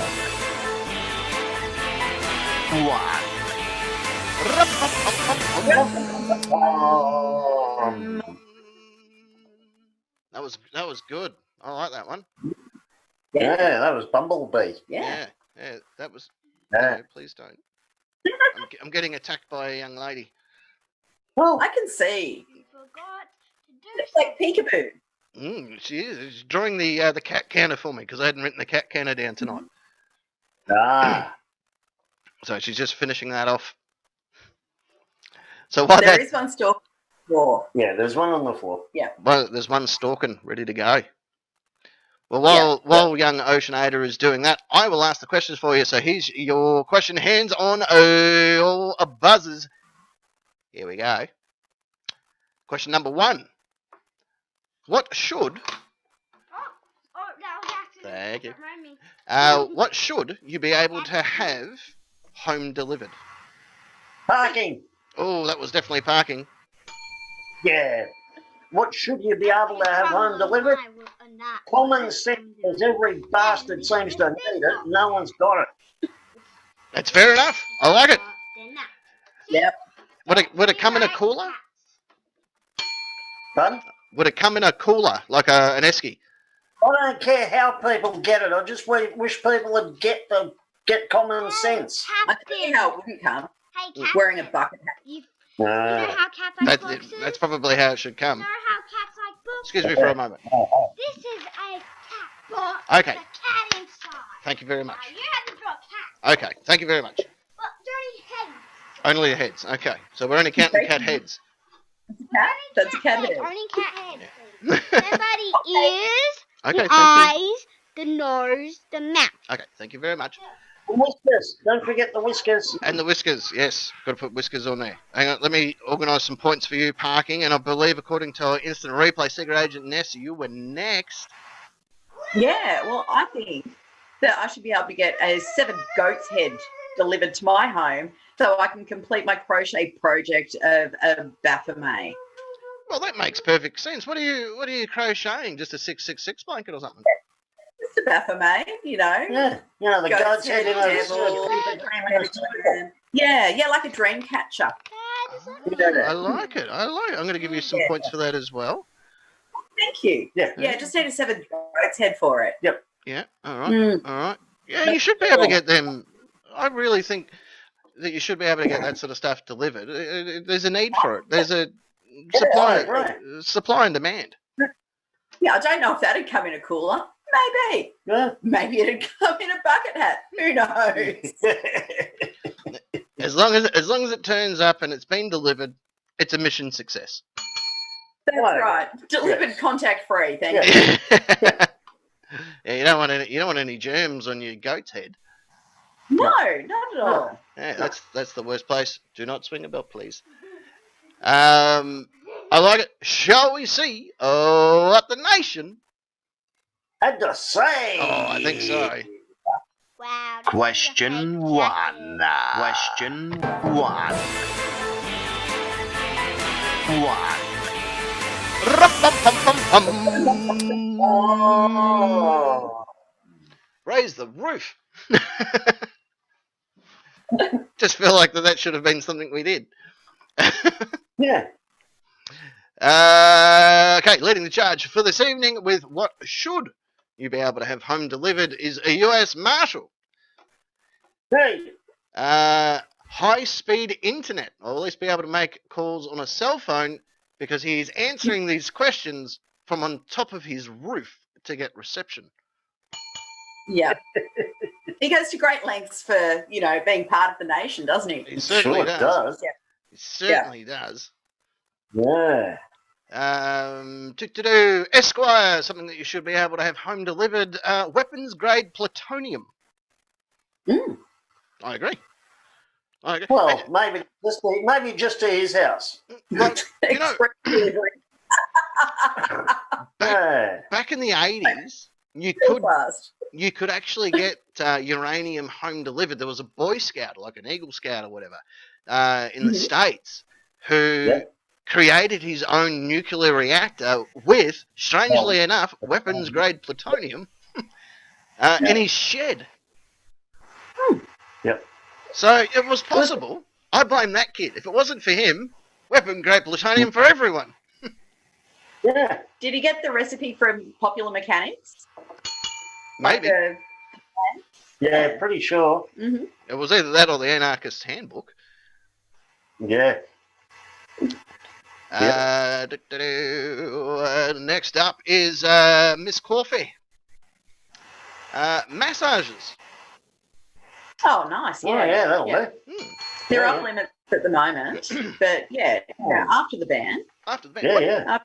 A: That was good. I like that one.
B: Yeah, that was Bumblebee.
C: Yeah.
A: Yeah, that was.
B: Yeah.
A: No, please don't. I'm getting attacked by a young lady.
B: Oh,
C: I can see.
F: You forgot to do
C: It's like peekaboo.
A: She is. She's drawing the cat counter for me because I hadn't written the cat counter down tonight.
B: ah.
A: So she's just finishing that off. So while
C: There is one store. Floor.
B: Yeah, there's one on the floor.
A: well, there's one stalking ready to go. Well, while young Oceanator is doing that, I will ask the questions for you. So here's your question. Hands on all buzzers. Here we go. Question number 1. What should...
F: Oh, that was accident.
A: Thank you.
F: Remind me.
A: What should you be able to have home delivered?
B: Parking.
A: Oh, that was definitely parking.
B: Yeah. What should you be able to have home delivered?
F: a nut.
B: Common sense, because every bastard seems to need it. No one's got it.
F: That's fair enough. I like it.
C: Yep.
F: Would it come in a cooler?
B: Pardon?
F: Would it come in a cooler, like an esky?
B: I don't care how people get it. I just wish people would get common sense.
C: I tell you how it wouldn't come.
F: Mm.
G: Hey, cat.
C: Wearing a bucket hat.
G: You know how cats like boxes?
F: That's probably how it should
G: You
F: come.
G: know how cats like books?
F: Excuse me for a moment.
G: This is a cat box
F: Okay.
G: with a cat inside.
F: Thank you very
G: Now,
F: much.
G: you haven't drawn cats.
F: Okay, thank you very much.
G: Well, dirty heads.
F: Only the heads. Okay, so we're only counting cat heads.
C: Cat? That's a cat head.
G: Only cat heads.
F: Okay,
G: Somebody ears, the
F: thank you.
G: eyes, the nose, the mouth.
F: Okay, thank you very much.
B: Whiskers. Don't forget the whiskers.
F: And the whiskers, yes. Got to put whiskers on there. Hang on, let me organise some points for you, parking. And I believe, according to our instant replay, Secret Agent Nessa, you were next.
C: Yeah, well, I think that I should be able to get a 7 goat's head delivered to my home so I can complete my crochet project of a Baphomet.
F: Well, that makes perfect sense. What are you crocheting? Just a 666 blanket or something?
C: It's a Baphomet, you know.
B: Yeah. You know, the goat's head in
C: devil. Yeah, like a dream catcher.
F: I like it. I'm going to give you some points for that as well.
C: Thank you.
B: Yeah.
C: Just need a 7 goat's head for it.
F: Yeah, all right. All right. Yeah, you should be able to get them. I really think that you should be able to get that sort of stuff delivered. There's a need for it. There's a supply and demand.
C: Yeah, I don't know if that'd come in a cooler. Maybe.
B: Yeah.
C: Maybe it'd come in a bucket hat. Who knows?
F: As long as it turns up and it's been delivered, it's a mission success.
C: That's right. Delivered contact free. Thank you.
F: Yeah, you don't want any germs on your goat's head.
C: No, not at all.
F: Yeah, that's the worst place. Do not swing a belt, please. I like it. Shall we see what the nation
B: Had to say.
F: Oh, I think so.
G: Wow.
A: Question 1. Question 1. 1.
B: Oh.
F: Raise the roof. Just feel like that should have been something we did.
B: Yeah.
F: Okay, leading the charge for this evening with what should you be able to have home delivered is a US Marshal.
B: Hey.
F: High-speed internet, or at least be able to make calls on a cell phone because he's answering these questions from on top of his roof to get reception.
C: Yeah. He goes to great lengths for, being part of the nation, doesn't he?
F: He certainly
B: Sure
F: does.
B: does.
C: Yeah.
F: He certainly does.
B: Yeah.
F: Esquire, something that you should be able to have home delivered, weapons grade plutonium.
C: Mm.
F: I agree.
B: Well, maybe just to his house.
F: Well,
C: Express delivery.
F: back in the 80s, you
C: Real
F: could
C: fast.
F: actually get uranium home delivered. There was a Boy Scout, like an Eagle Scout or whatever, in the States, who created his own nuclear reactor with, strangely enough, weapons-grade plutonium in his shed.
B: Yep.
F: So it was possible. I blame that kid. If it wasn't for him, weapon-grade plutonium for everyone.
B: Yeah.
C: Did he get the recipe from Popular Mechanics?
F: Maybe.
B: Yeah, pretty sure.
C: Mm-hmm.
F: It was either that or the Anarchist Handbook.
B: Yeah.
F: Next up is Miss Coffee. Massages.
C: Oh, nice.
B: Oh, yeah, that'll do.
C: They're
B: Yeah,
C: off limits at the moment, but after the ban,
F: After the ban.
B: Yeah.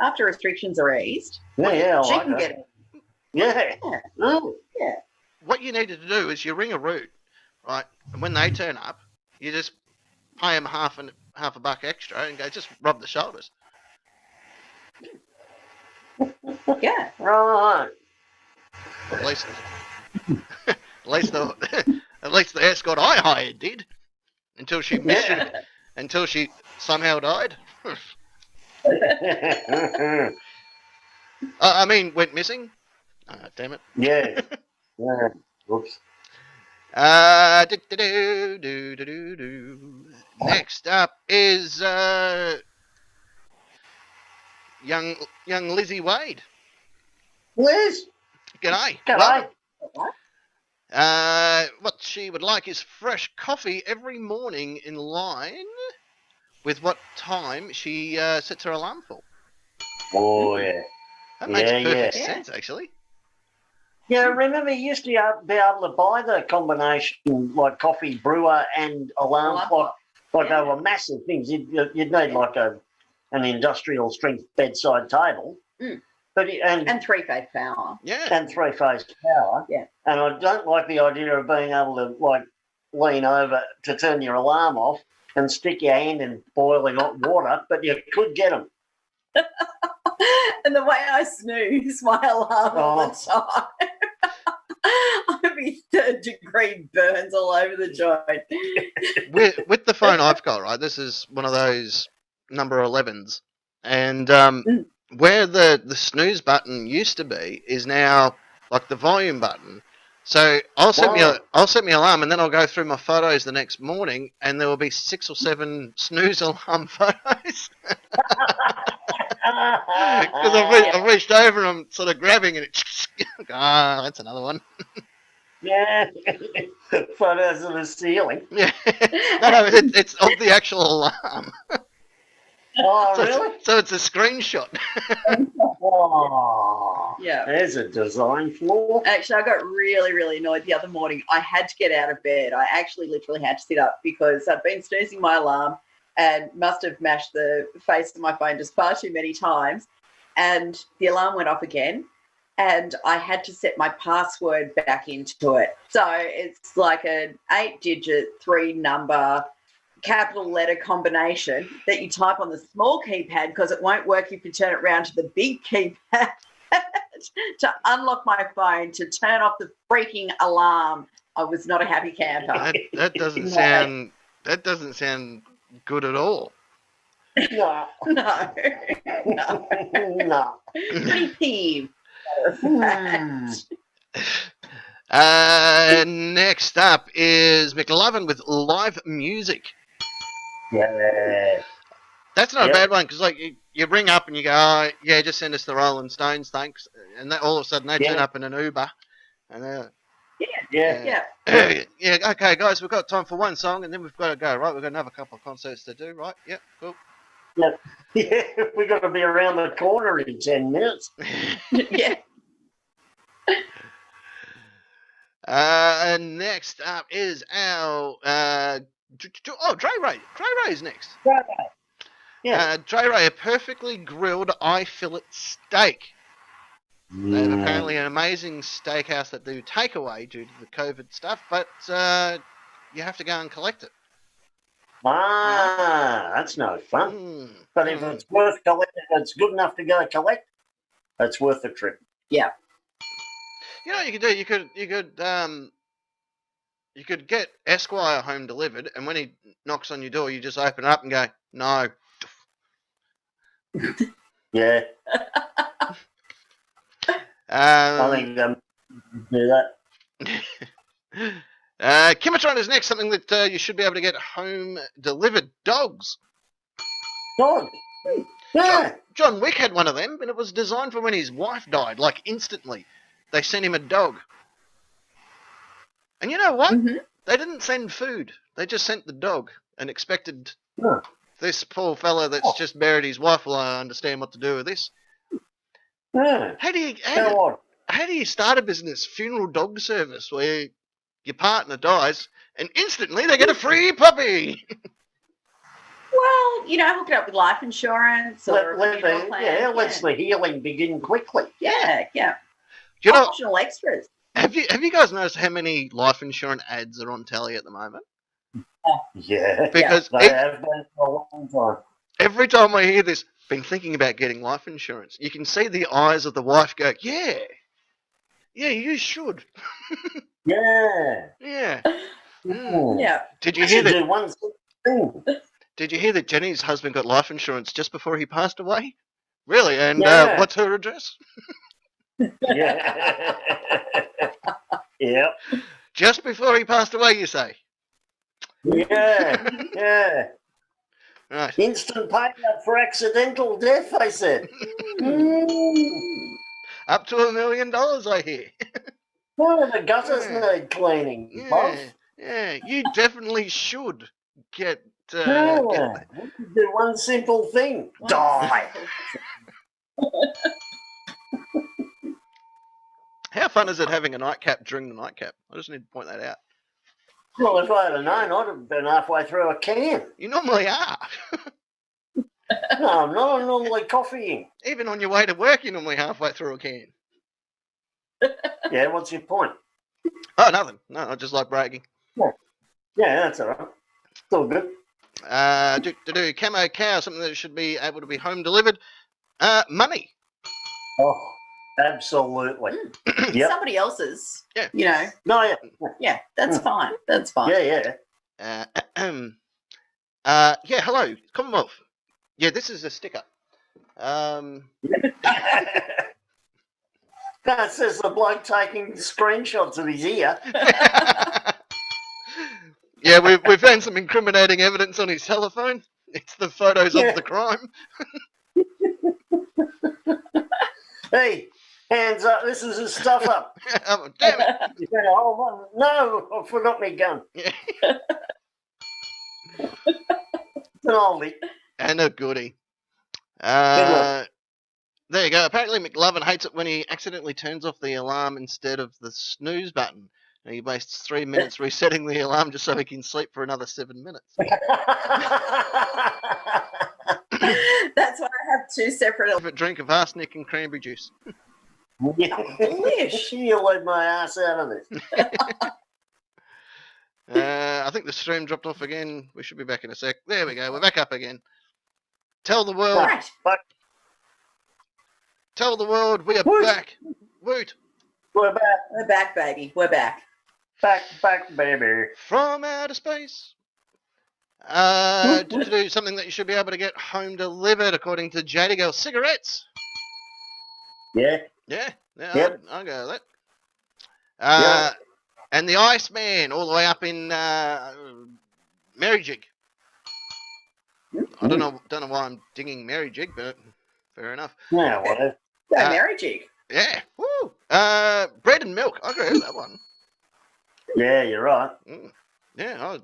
C: after restrictions are eased,
B: Yeah, I
C: she
B: like
C: can
B: that.
C: get it.
B: Yeah. Ooh.
F: What you needed to do is you ring a root, right? And when they turn up, you just pay them half a buck extra and go, just rub the shoulders.
C: Yeah.
B: Right.
F: At least the escort I hired did, until she missed it, until she somehow died. I mean, went missing. Damn it.
B: Yeah. Yeah. Whoops.
F: Next up is young Lizzie Wade.
B: Liz,
F: G'day.
B: g'day.
F: What she would like is fresh coffee every morning in line with what time she sets her alarm for.
B: Oh, yeah.
F: That makes
B: Yeah,
F: perfect
B: yeah.
F: sense, actually.
B: Yeah, remember you used to be able to buy the combination, like coffee brewer and alarm clock. Like they were massive things. You'd need like an industrial strength bedside table.
C: Mm.
B: But
C: And three-phase power.
F: Yeah.
B: And three-phase power.
C: Yeah.
B: And I don't like the idea of being able to like lean over to turn your alarm off and stick your hand in boiling hot water, but you could get them.
C: And the way I snooze my alarm all the time. I'd be third-degree burns all over the joint.
F: With the phone I've got, right, this is one of those number 11s. And where the snooze button used to be is now like the volume button. So I'll set my alarm, and then I'll go through my photos the next morning, and there will be 6 or 7 snooze alarm photos. Because I've reached over and I'm sort of grabbing it. That's another one.
B: Yeah. Photos of the ceiling.
F: Yeah. No, it's of the actual alarm.
B: Oh, really?
F: So it's a screenshot.
B: Oh,
C: yeah.
B: There's a design flaw.
C: Actually, I got really, really annoyed the other morning. I had to get out of bed. I actually literally had to sit up because I'd been snoozing my alarm and must have mashed the face of my phone just far too many times. And the alarm went off again. And I had to set my password back into it. So it's like an 8-digit, 3-number capital letter combination that you type on the small keypad because it won't work if you turn it around to the big keypad to unlock my phone, to turn off the freaking alarm. I was not a happy camper.
F: That doesn't sound good at all.
B: No.
C: No.
B: No.
C: Pretty peeved.
F: Next up is McLovin with live music.
B: Yeah.
F: That's not a bad one because like you ring up and you go, oh, yeah, just send us the Rolling Stones, thanks, and all of a sudden they turn up in an Uber, and
B: Yeah.
F: okay, guys, we've got time for one song, and then we've got to go. Right, we've got another couple of concerts to do. Right, yeah, cool.
B: Yeah, we've got to be around the corner in 10 minutes.
C: Yeah.
F: Next up is our Dre Ray. Dre Ray's next.
B: Yeah.
F: Dre Ray, a perfectly grilled eye fillet steak. They have apparently an amazing steakhouse that do takeaway due to the COVID stuff, but you have to go and collect it.
B: Ah, that's no fun. But if it's worth collecting, it's good enough to go collect, that's worth the trip.
C: Yeah.
F: You know what you could do? You could get Esquire home delivered, and when he knocks on your door, you just open it up and go, no.
B: Yeah. I think do that.
F: Kimatron is next, something that you should be able to get home delivered. Dogs.
B: Dog. Yeah.
F: John Wick had one of them, and it was designed for when his wife died, like instantly. They sent him a dog. And you know what?
C: Mm-hmm.
F: They didn't send food. They just sent the dog and expected
B: Yeah.
F: this poor fella that's just buried his wife will understand what to do with this.
B: Yeah.
F: How do you start a business, funeral dog service, where your partner dies and instantly they get a free puppy?
C: Well, hook it up with life insurance or
B: let the healing begin quickly.
C: Yeah.
F: You know,
C: optional extras.
F: Have you guys noticed how many life insurance ads are on telly at the moment?
B: Yeah.
F: Because
B: they have been for a long time.
F: Every time I hear this, been thinking about getting life insurance, you can see the eyes of the wife go, yeah, you should.
B: Yeah.
F: Yeah.
C: Yeah.
F: Did you hear that?
B: Do one thing.
F: Did you hear that Jenny's husband got life insurance just before he passed away? Really? And
B: Yeah.
F: what's her address?
B: Yeah. Yep.
F: Just before he passed away, you say?
B: Yeah. Yeah.
F: Right.
B: Instant payout for accidental death, they said.
F: Up to $1 million, I hear.
B: Well, the gutters
F: Yeah.
B: need cleaning.
F: Yeah,
B: Bob.
F: yeah. You definitely should get.
B: Yeah.
F: Get
B: We could do one simple thing. Die.
F: How fun is it having a nightcap during the nightcap? I just need to point that out.
B: Well, if I'd have known, I'd have been halfway through a can.
F: You normally are.
B: No, I'm not. I'm normally coffeeing.
F: Even on your way to work, you're normally halfway through a can.
B: Yeah, what's your point?
F: Oh, nothing. No, I just like bragging.
B: Yeah, that's all right. It's all good.
F: Do camo cow, something that should be able to be home delivered. Money.
B: Oh, absolutely. Yep.
C: Somebody else's.
F: Yeah.
C: You know.
B: No, yeah.
C: Yeah, that's fine. That's fine.
B: Yeah,
F: Yeah, hello, Commonwealth. Yeah, this is a sticker.
B: yeah. That says the bloke taking screenshots of his ear.
F: Yeah, we found some incriminating evidence on his telephone. It's the photos
B: Yeah.
F: of the crime.
B: Hey, hands up. This is a stuff up.
F: Oh, damn it.
B: You better hold on. No, I forgot my gun.
F: Yeah.
B: It's an oldie.
F: And a goodie.
B: one.
F: There you go. Apparently McLovin hates it when he accidentally turns off the alarm instead of the snooze button. And he wastes 3 minutes resetting the alarm just so he can sleep for another 7 minutes.
C: That's why I have two separate.
F: Have a drink of arsenic and cranberry juice.
C: Delish.
B: You'll leave my ass out of this.
F: I think the stream dropped off again. We should be back in a sec. There we go. We're back up again. Tell the world.
C: Right.
F: Tell the world we are
B: Woot.
F: back. Woot.
B: We're back.
C: We're back, baby. We're back.
B: Back, baby.
F: From outer space. To do something that you should be able to get home delivered, according to JD Girl. Cigarettes.
B: Yeah.
F: Yeah.
B: Yep.
F: I'll go with that. And the Iceman, all the way up in Merrijig. I don't know why I'm dinging Merrijig, but fair enough.
B: Yeah, whatever.
C: Go Mary Jig.
F: Yeah. Woo. Bread and milk. I agree with that one.
B: Yeah, you're right.
F: Yeah, I like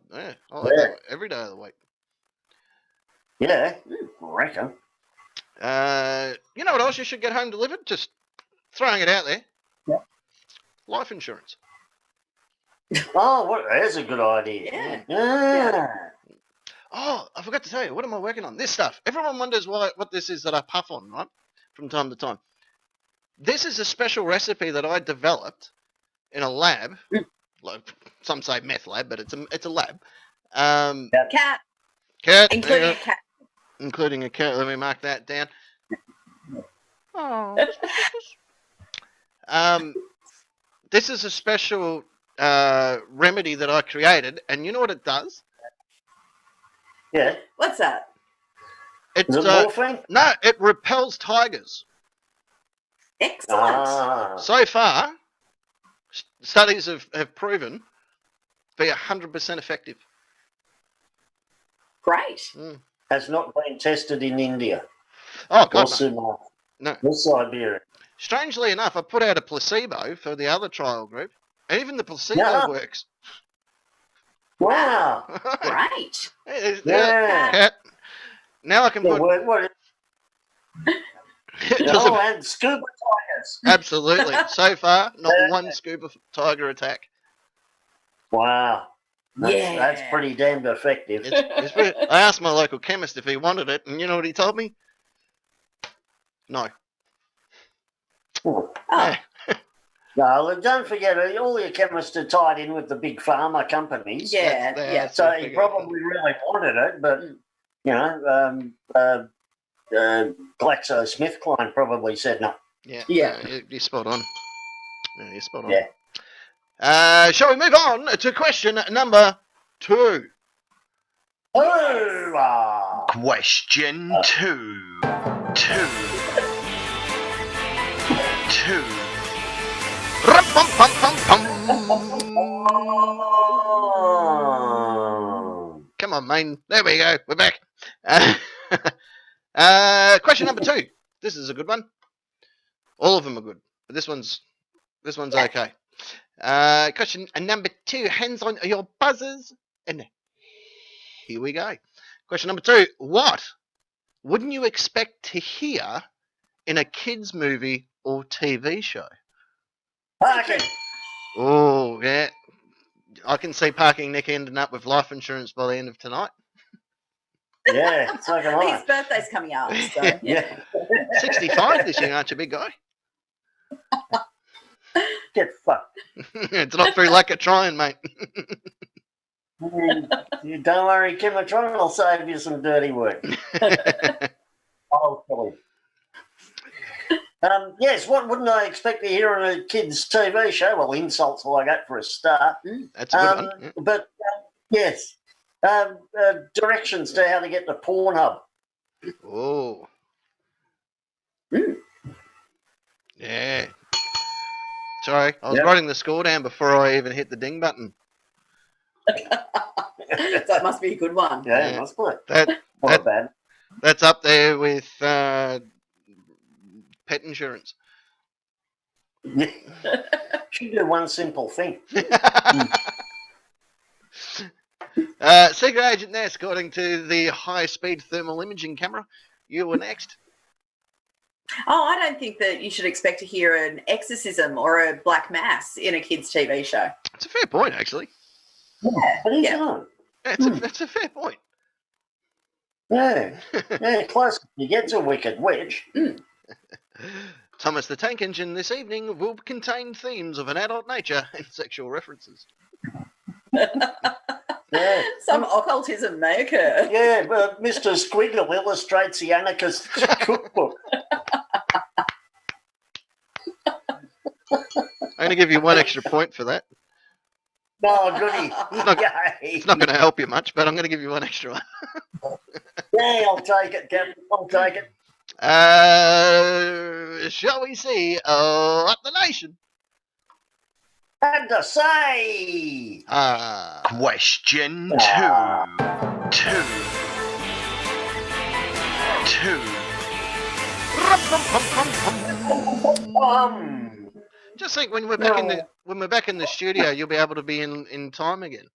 F: that every day of the week.
B: Yeah, I reckon.
F: You know what else you should get home delivered? Just throwing it out there.
B: Yeah.
F: Life insurance.
B: Oh, there's a good idea. Yeah.
F: Oh, I forgot to tell you. What am I working on? This stuff. Everyone wonders what this is that I puff on, right? From time to time. This is a special recipe that I developed in a lab. Like, some say meth lab, but it's a lab.
C: Cat.
F: Cat.
C: Including a cat.
F: Including a cat. Let me mark that down. Oh. This is a special remedy that I created, and you know what it does?
B: Yeah.
C: What's that?
B: Is it morphine?
F: No, it repels tigers.
C: Excellent.
F: So far, studies have proven to be 100% effective.
C: Great.
B: Has not been tested in India.
F: Oh,
B: Or
F: God, no.
B: Sumatra.
F: No.
B: Or Siberia.
F: Strangely enough, I put out a placebo for the other trial group, and even the placebo works.
B: Wow.
C: Great.
B: Yeah.
F: Cat. Now I can put...
B: and scuba tigers.
F: Absolutely. So far, not one scuba tiger attack.
B: Wow. That's pretty damned effective.
F: It's pretty, I asked my local chemist if he wanted it, and you know what he told me? No.
B: Oh.
F: Yeah.
B: No, look, don't forget, all your chemists are tied in with the big pharma companies.
C: Yeah,
F: That's-
C: yeah.
F: that's
B: So
F: what I
B: he
F: figured.
B: probably really wanted it, but, you know, GlaxoSmithKline probably said no.
F: Yeah,
C: Yeah.
F: you're spot on. Yeah, you're spot on.
B: Yeah.
F: Shall we move on to question number 2?
B: Oh,
A: Question 2.
F: 2. Rum-pum-pum-pum-pum.
B: Oh.
F: Come on, man. There we go. We're back. Question number 2. This is a good one. All of them are good, but this one's okay. Question number 2. Hands on your buzzers, and here we go. Question number 2. What wouldn't you expect to hear in a kids' movie or TV show?
B: Parking.
F: Oh, yeah. I can see Parking Nick ending up with life insurance by the end of tonight.
B: Yeah, so can I.
C: His birthday's coming up. So,
B: Yeah.
F: 65 this year, aren't you, big guy?
B: Get fucked.
F: It's not through lack of trying, mate.
B: You don't worry, Kimatron will save you some dirty work. I'll tell you. Yes, what wouldn't I expect to hear in a kids' TV show? Well, insults like that for a start.
F: That's a good one. Yeah.
B: But, yes, directions to how to get to Pornhub.
F: Oh. Yeah. Sorry, I was writing the score down before I even hit the ding button.
C: so it must be a good one.
B: Yeah, must be.
F: Not
B: Bad.
F: That's up there with pet insurance.
B: Should do one simple thing.
F: Secret Agent Ness, according to the high-speed thermal imaging camera. You were next.
C: Oh, I don't think that you should expect to hear an exorcism or a black mass in a kids' TV show.
F: It's a fair point, actually.
B: Yeah, it is on.
F: That's a fair point.
B: Yeah, close you get to Wicked Witch.
F: Thomas the Tank Engine this evening will contain themes of an adult nature and sexual references.
B: Yeah.
C: Some occultism may occur.
B: Yeah, but Mr. Squiggle illustrates the anarchist cookbook.
F: I'm going to give you 1 extra point for that.
B: Oh, goody.
F: It's not going to help you much, but I'm going to give you 1 extra one.
B: Yeah, I'll take it, Captain. I'll take it.
F: Shall we see what the nation
B: Had to say.
A: Question 2. 2.
F: Just think when we're back in the studio, you'll be able to be in time again.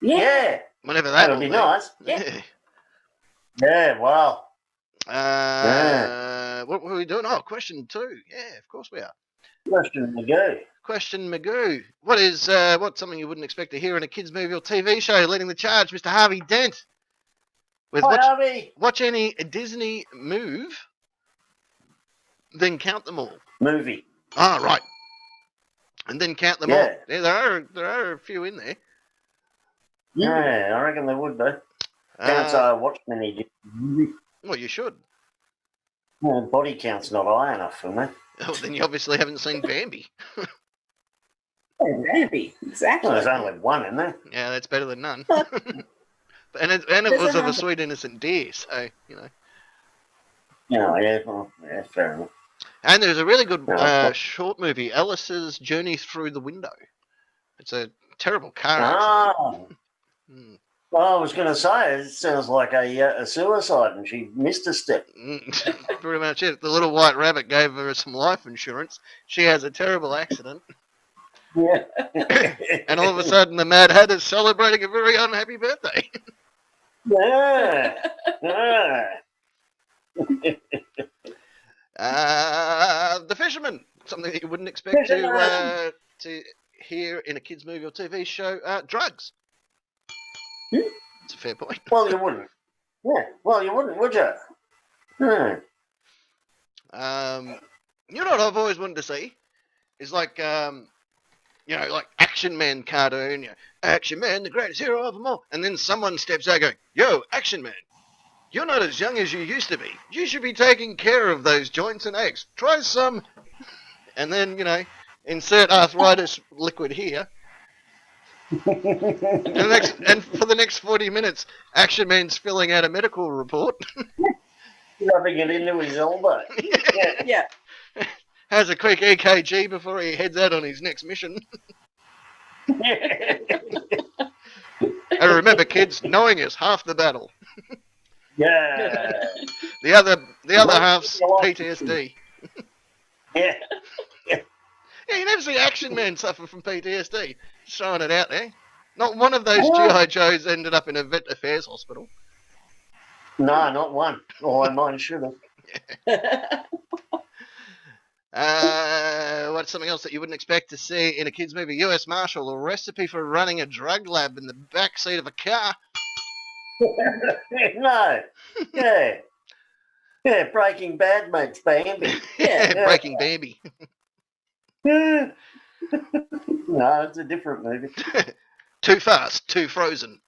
B: Yeah.
F: Whenever that
B: That'll be nice.
F: Yeah.
B: Yeah, wow.
F: What were we doing? Oh, question 2. Yeah, of course we are.
B: Question to go.
F: Question Magoo. What's something you wouldn't expect to hear in a kids' movie or TV show? Leading the charge, Mr. Harvey Dent. With
B: Harvey.
F: watch any Disney move, then count them all.
B: Movie.
F: Ah, right. And then count them all. Yeah, there are a few in there.
B: Yeah, I reckon they would be. Can't watch many.
F: Well, you should.
B: Well, body count's not high enough for me.
F: Oh, then you obviously haven't seen Bambi.
C: Bambi, exactly.
B: Well, there's only one in there.
F: Yeah, that's better than none. and it was of a sweet innocent deer, so you know.
B: Yeah, fair enough.
F: And there's a really good short movie, Alice's Journey Through the Window. It's a terrible car accident.
B: Well, I was going to say, it sounds like a suicide and she missed a step.
F: Pretty much it. The little white rabbit gave her some life insurance. She has a terrible accident.
B: Yeah.
F: And all of a sudden the Mad Hatter's celebrating a very unhappy birthday.
B: Yeah.
F: The Fisherman. Something that you wouldn't expect to hear in a kids' movie or TV show. Drugs. It's a fair point.
B: Well, you wouldn't. Yeah. Well, you wouldn't, would you?
F: You know what I've always wanted to see? Is like, like Action Man cartoon. You know, Action Man, the greatest hero of them all. And then someone steps out going, "Yo, Action Man, you're not as young as you used to be. You should be taking care of those joints and aches. Try some." And then, insert arthritis liquid here. and for the next 40 minutes, Action Man's filling out a medical report.
B: Rubbing it into his elbow.
C: Yeah.
F: Has a quick EKG before he heads out on his next mission. And remember, kids, knowing is half the battle.
B: Yeah.
F: The other
B: Well,
F: half's
B: you like
F: PTSD.
B: Yeah.
F: Yeah, you never see Action Man suffer from PTSD. Just throwing it out there. Not one of those G.I. Joes ended up in a vet affairs hospital.
B: No, not one. Oh, mine should have.
F: What's something else that you wouldn't expect to see in a kids' movie? U.S. Marshal, a recipe for running a drug lab in the back seat of a car.
B: No. Yeah. Yeah, Breaking Bad mates Bambi.
F: Yeah, Breaking Bambi.
B: No, it's a different movie.
F: Too fast, too frozen.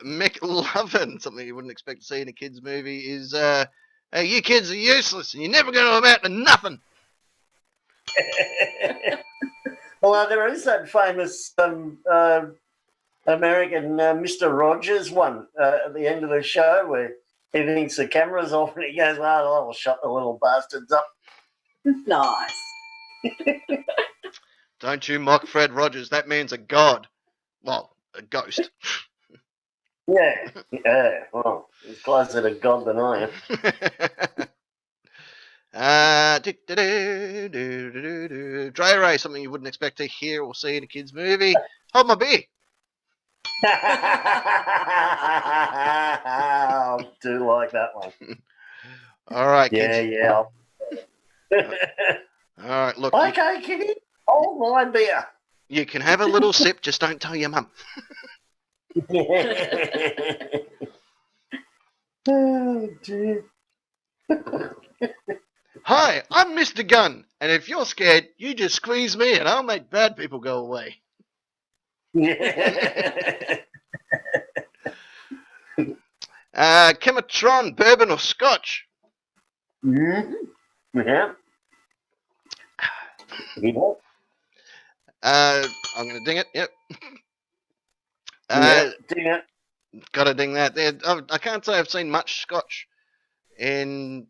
F: McLovin, something you wouldn't expect to see in a kids' movie is, hey, you kids are useless and you're never going to amount to nothing.
B: Well, there is that famous American Mr. Rogers one at the end of the show where he thinks the camera's off and he goes, well, I'll shut the little bastards up.
C: Nice.
F: Don't you mock Fred Rogers. That means a god. Well, a ghost.
B: Yeah. Yeah. Well, he's closer to God than I am.
F: Dry Ray, something you wouldn't expect to hear or see in a kids' movie. Hold my beer.
B: I do like that one.
F: All right,
B: Yeah,
F: kids.
B: yeah.
F: All right, look.
B: Okay, kitty. Hold my beer.
F: You can have a little sip, just don't tell your mum.
B: Oh, dear.
F: Hi, I'm Mr. Gunn, and if you're scared, you just squeeze me and I'll make bad people go away.
B: Yeah.
F: Pt1, bourbon or scotch?
B: Mm-hmm. Yeah.
F: I'm going to ding it, yep.
B: Yeah, ding it.
F: Got to ding that there. I can't say I've seen much scotch in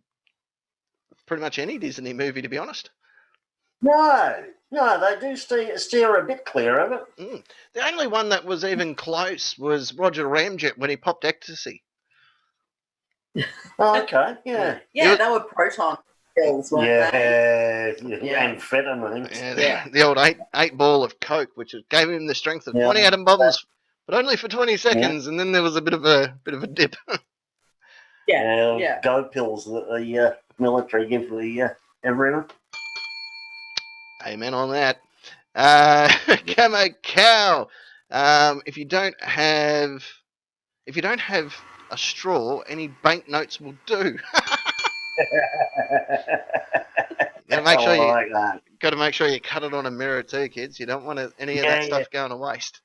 F: pretty much any Disney movie, to be honest.
B: No, they do steer a bit clear of it.
F: The only one that was even close was Roger Ramjet when he popped ecstasy.
B: Oh, okay, yeah.
C: Yeah, they were proton pills, weren't they?
B: Yeah, amphetamines.
F: Yeah, the old eight ball of coke, which gave him the strength of 20 atom bombs, but only for 20 seconds, and then there was a bit of a dip.
C: Yeah.
B: Go pills that the military give everyone.
F: Amen on that. Camo Cow. If you don't have a straw, any banknotes will do. Got to make sure you cut it on a mirror too, kids. You don't want any of that stuff going to waste.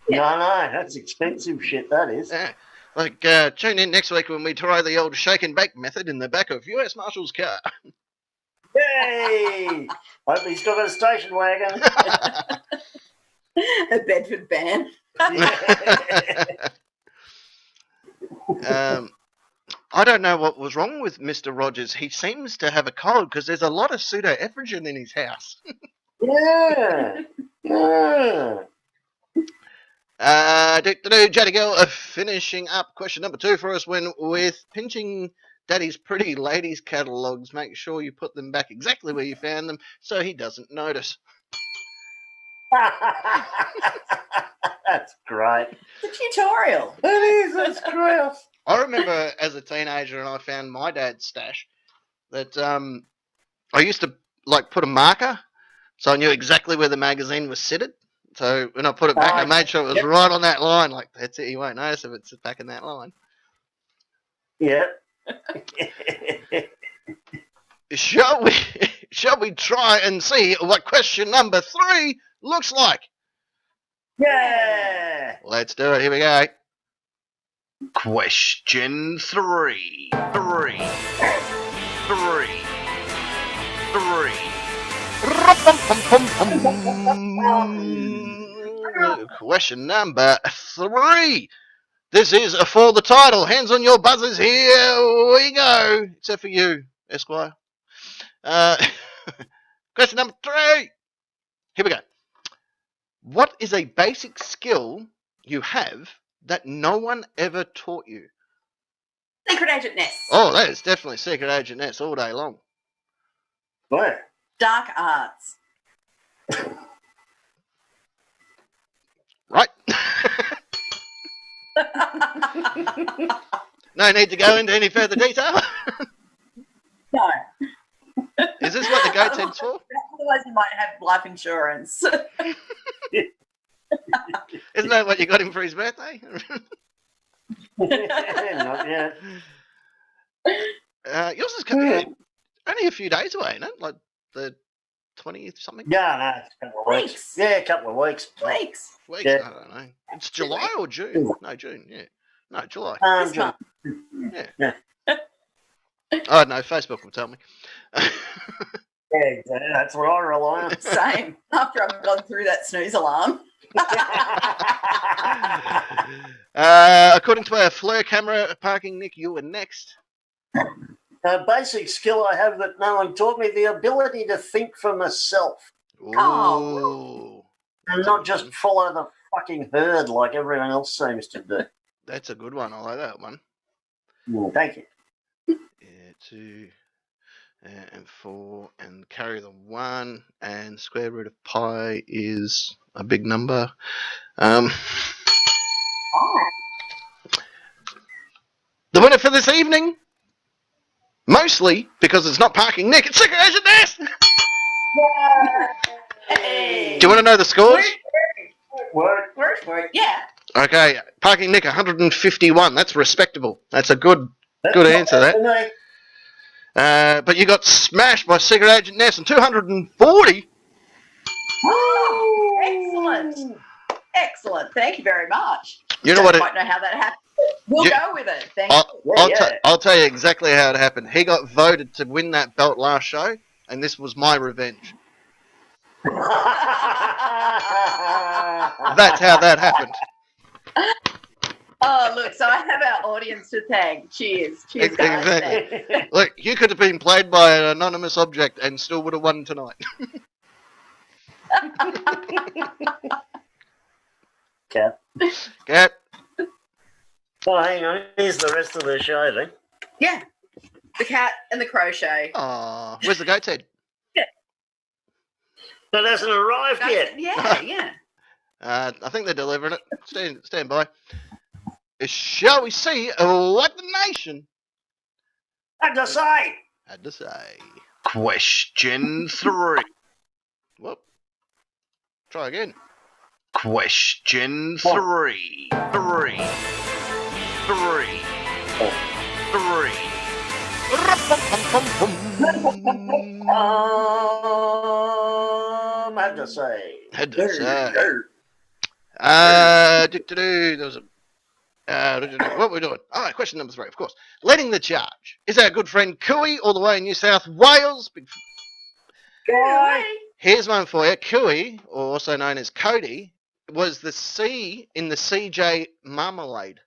B: No, that's expensive shit, that is.
F: Yeah. Like, tune in next week when we try the old shake and bake method in the back of U.S. Marshal's car.
B: Yay! Hope he's still got a station wagon.
C: A Bedford van.
F: I don't know what was wrong with Mr. Rogers. He seems to have a cold because there's a lot of pseudoephedrine in his house.
B: Yeah.
F: Jaddy Girl, finishing up question number 2 for us. When with pinching Daddy's pretty ladies catalogues, make sure you put them back exactly where you found them so he doesn't notice.
B: That's great.
C: It's a tutorial.
B: It is, that's great.
F: I remember as a teenager and I found my dad's stash that I used to put a marker so I knew exactly where the magazine was seated. So when I put it back, I made sure it was right on that line. Like, that's it, you won't notice if it's back in that line.
B: Yeah.
F: Shall we try and see what question number 3 looks like?
B: Yeah.
F: Let's do it. Here we go.
A: Question 3.
F: Question number 3. This is a For the Title. Hands on your buzzers. Here we go. Except for you, Esquire. Question number 3. Here we go. What is a basic skill you have that no one ever taught you?
C: Secret Agent Ness.
F: Oh, that is definitely Secret Agent Ness all day long.
B: Where?
C: Dark arts.
F: Right? No need to go into any further detail.
C: No.
F: Is this what the goat's head's for?
C: Otherwise, you might have life insurance.
F: Isn't that what you got him for his birthday?
B: Not yet.
F: Yours is only a few days away, isn't it? Like the 20th something?
B: Yeah, no, it's a couple of weeks.
C: Weeks.
B: Yeah, a couple of weeks.
C: Weeks.
F: Weeks?
B: Yeah.
F: I don't know. It's July or June? No, June, yeah. No, July.
C: This
B: John.
C: month.
F: Yeah. Oh, no, Facebook will tell me.
B: Yeah, exactly. That's what I rely on.
C: Same. After I've gone through that snooze alarm.
F: According to our FLIR camera parking, Nick, you were next.
B: A basic skill I have that no one taught me, the ability to think for myself
F: Ooh.
B: and not just follow the fucking herd like everyone else seems to do.
F: That's a good one. I like that one.
B: Thank you.
F: Yeah, 2 and 4 and carry the 1 and square root of pi is a big number. The winner for this evening, mostly because it's not parking Nick, it's Secret Agent Ness!
C: Hey.
F: Do you want to know the scores?
B: Work.
C: Work. Yeah.
F: Okay, parking Nick 151. That's respectable. That's a good answer, that. But you got smashed by Secret Agent Ness and 240.
C: Oh, excellent. Excellent. Thank you very much.
F: You know what?
C: I don't know how that happened. We'll go with it. Thank you.
F: I'll tell you exactly how it happened. He got voted to win that belt last show, and this was my revenge. That's how that happened.
C: Oh, look, so I have our audience to thank. Cheers. Cheers, guys.
F: Exactly. Look, you could have been played by an anonymous object and still would have won tonight.
B: Cat.
F: Cat.
B: Oh, hang on. Here's the rest of the show then.
C: Yeah. The cat and the crochet.
F: Oh, where's the goat's head?
B: That hasn't arrived yet.
C: Yeah.
F: I think they're delivering it. Stand by. Shall we see what the nation
B: Had to say.
F: had to say? Question 3. Whoop. Try again. Question 3. 3.
B: Had to say.
F: Had to say. There was a. What were we doing? Oh, question number 3, of course. Leading the charge is our good friend Cooey, all the way in New South Wales. Here's one for you. Cooey, or also known as Cody, was the C in the CJ Marmalade.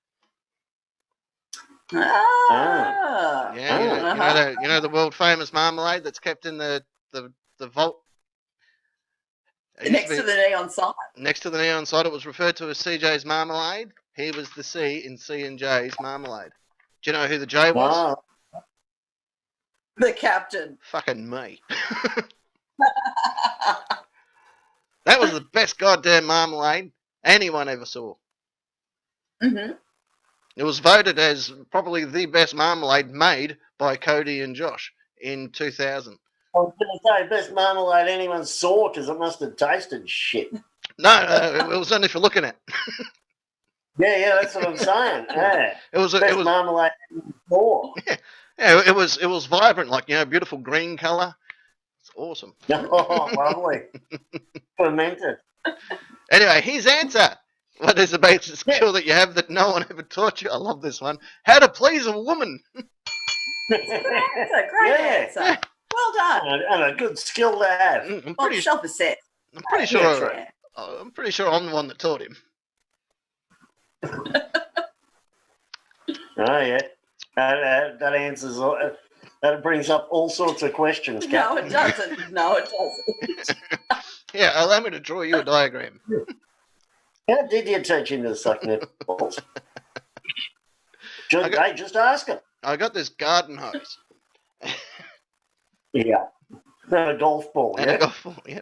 C: Ah.
F: Yeah, you know the world famous marmalade that's kept in the vault.
C: Next to the neon sign.
F: Next to the neon sign, it was referred to as CJ's Marmalade. He was the C in C&J's Marmalade. Do you know who the J was?
B: Wow.
C: The captain.
F: Fucking me. That was the best goddamn marmalade anyone ever saw.
C: Mm-hmm.
F: It was voted as probably the best marmalade made by Cody and Josh in 2000.
B: I was going to say best marmalade anyone saw because it must have tasted shit.
F: No, it was only for looking at.
B: Yeah, that's what I'm saying. Yeah.
F: It was
B: marmalade anyone saw.
F: Yeah, it was vibrant, like, beautiful green colour. It's awesome.
B: Oh, lovely. Fermented.
F: Anyway, his answer. What is the basic skill that you have that no one ever taught you? I love this one. How to please a woman.
C: Great answer. Well done.
B: And a good skill to have.
C: Self-assessed.
F: I'm pretty sure I'm the one that taught him.
B: Oh, yeah. That answers all. That brings up all sorts of questions, Kat.
C: No, it doesn't. No, it doesn't.
F: Yeah, allow me to draw you a diagram.
B: How did you teach him to suck nipples? Just ask him.
F: I got this garden hose.
B: Yeah. And a golf ball,
F: And
B: yeah?
F: a golf ball, yeah.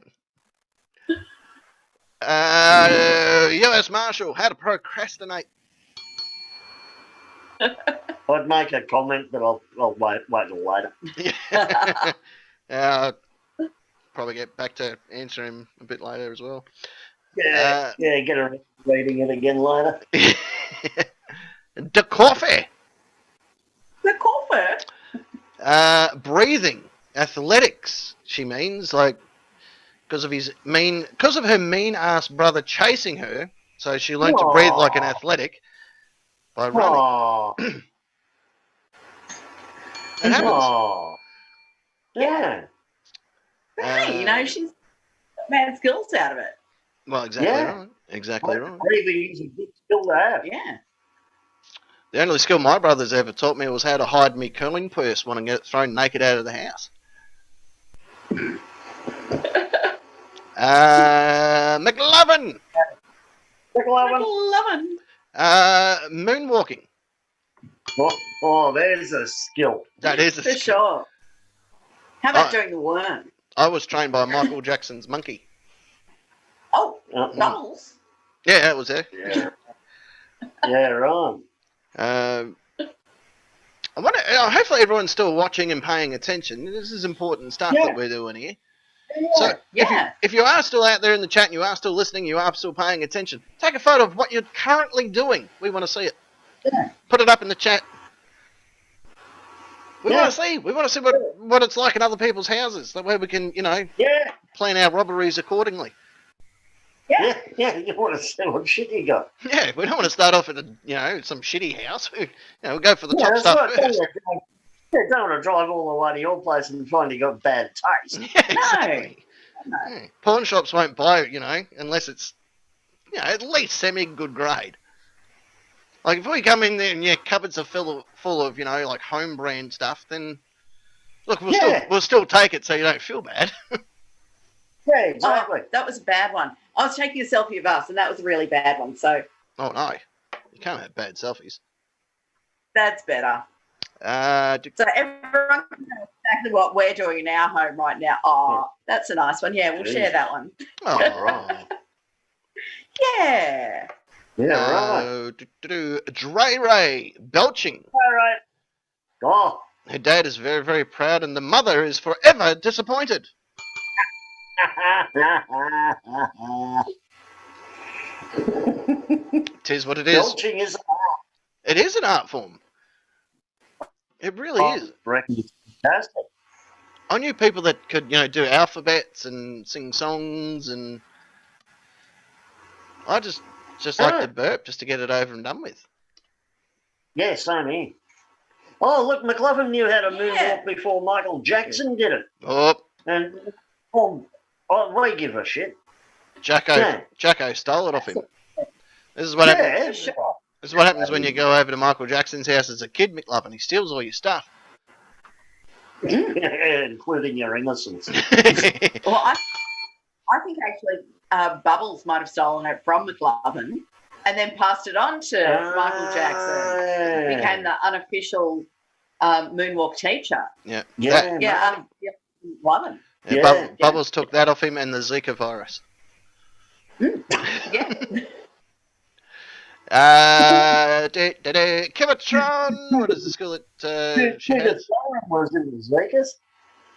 F: US Marshal, how to procrastinate.
B: I'd make a comment, but I'll wait till later.
F: Yeah. Probably get back to answer him a bit later as well.
B: Yeah, get around to reading it again later.
F: The coffee.
C: The coffee.
F: Breathing, athletics. She means because of her mean ass brother chasing her. So she learned to breathe like an athletic by running.
B: Oh,
F: It happens.
B: oh. Yeah.
C: Hey, she's got mad skills out of it.
F: Well, exactly
B: Yeah.
F: right. Exactly right.
B: Breathing is a good skill to have.
C: Yeah.
F: The only skill my brothers ever taught me was how to hide me curling purse when I get thrown naked out of the house. McLovin.
C: McLovin.
F: Moonwalking.
B: Oh, there's a skill.
F: That is a
C: For
F: skill.
C: sure. How about
F: Oh.
C: doing the worm?
F: I was trained by Michael Jackson's monkey.
C: Oh,
B: Uh-uh.
C: Bubbles.
F: Yeah, that was there.
B: Yeah. Yeah, right.
F: I wonder, hopefully everyone's still watching and paying attention. This is important stuff that we're doing here. So if you are still out there in the chat and you are still listening, you are still paying attention, take a photo of what you're currently doing. We want to see it.
B: Yeah.
F: Put it up in the chat. We want to see. We want to see what it's like in other people's houses. That way we can, plan our robberies accordingly.
B: Yeah, you want to see what shit you got.
F: Yeah, we don't want to start off at some shitty house. We go for the top
B: that's
F: stuff
B: right.
F: first.
B: Don't want to drive all the way to your place and find you got bad taste.
F: Yeah, exactly.
C: No.
F: Yeah. Pawn shops won't buy, unless it's, at least semi-good grade. Like, if we come in there and, cupboards are full of, like home brand stuff, then, look, we'll still take it so you don't feel bad.
B: Yeah, exactly.
C: Oh, that was a bad one. I was taking a selfie of us, and that was a really bad one. So
F: Oh, no. You can't have bad selfies.
C: that's better. So everyone can know exactly what we're doing in our home right now. Oh, that's a nice one. Yeah, we'll share that one.
F: Oh, right.
C: Yeah.
B: Yeah, right.
F: Dre Ray, belching.
B: All right. Oh.
F: Her dad is very, very proud, and the mother is forever disappointed. Tis what it is.
B: Belching is
F: It is an art form. It really is.
B: It's fantastic.
F: I knew people that could, do alphabets and sing songs, and I just like to burp just to get it over and done with.
B: Yeah, same here. Oh, look, McLovin knew how to moonwalk before Michael Jackson did it.
F: Oh,
B: And we give a shit.
F: Jacko stole it off him. This is what happens.
B: Sure.
F: This is what happens when you go over to Michael Jackson's house as a kid, McLovin. He steals all your stuff.
B: Including your innocence.
C: Well, I think actually Bubbles might have stolen it from McLovin and then passed it on to Michael Jackson. Became the unofficial moonwalk teacher.
F: Yeah.
C: McLovin.
F: Bubbles took that off him and the Zika virus.
C: Yeah.
F: Kivatron, what is the school that she has?
B: Durham was in the Zekas.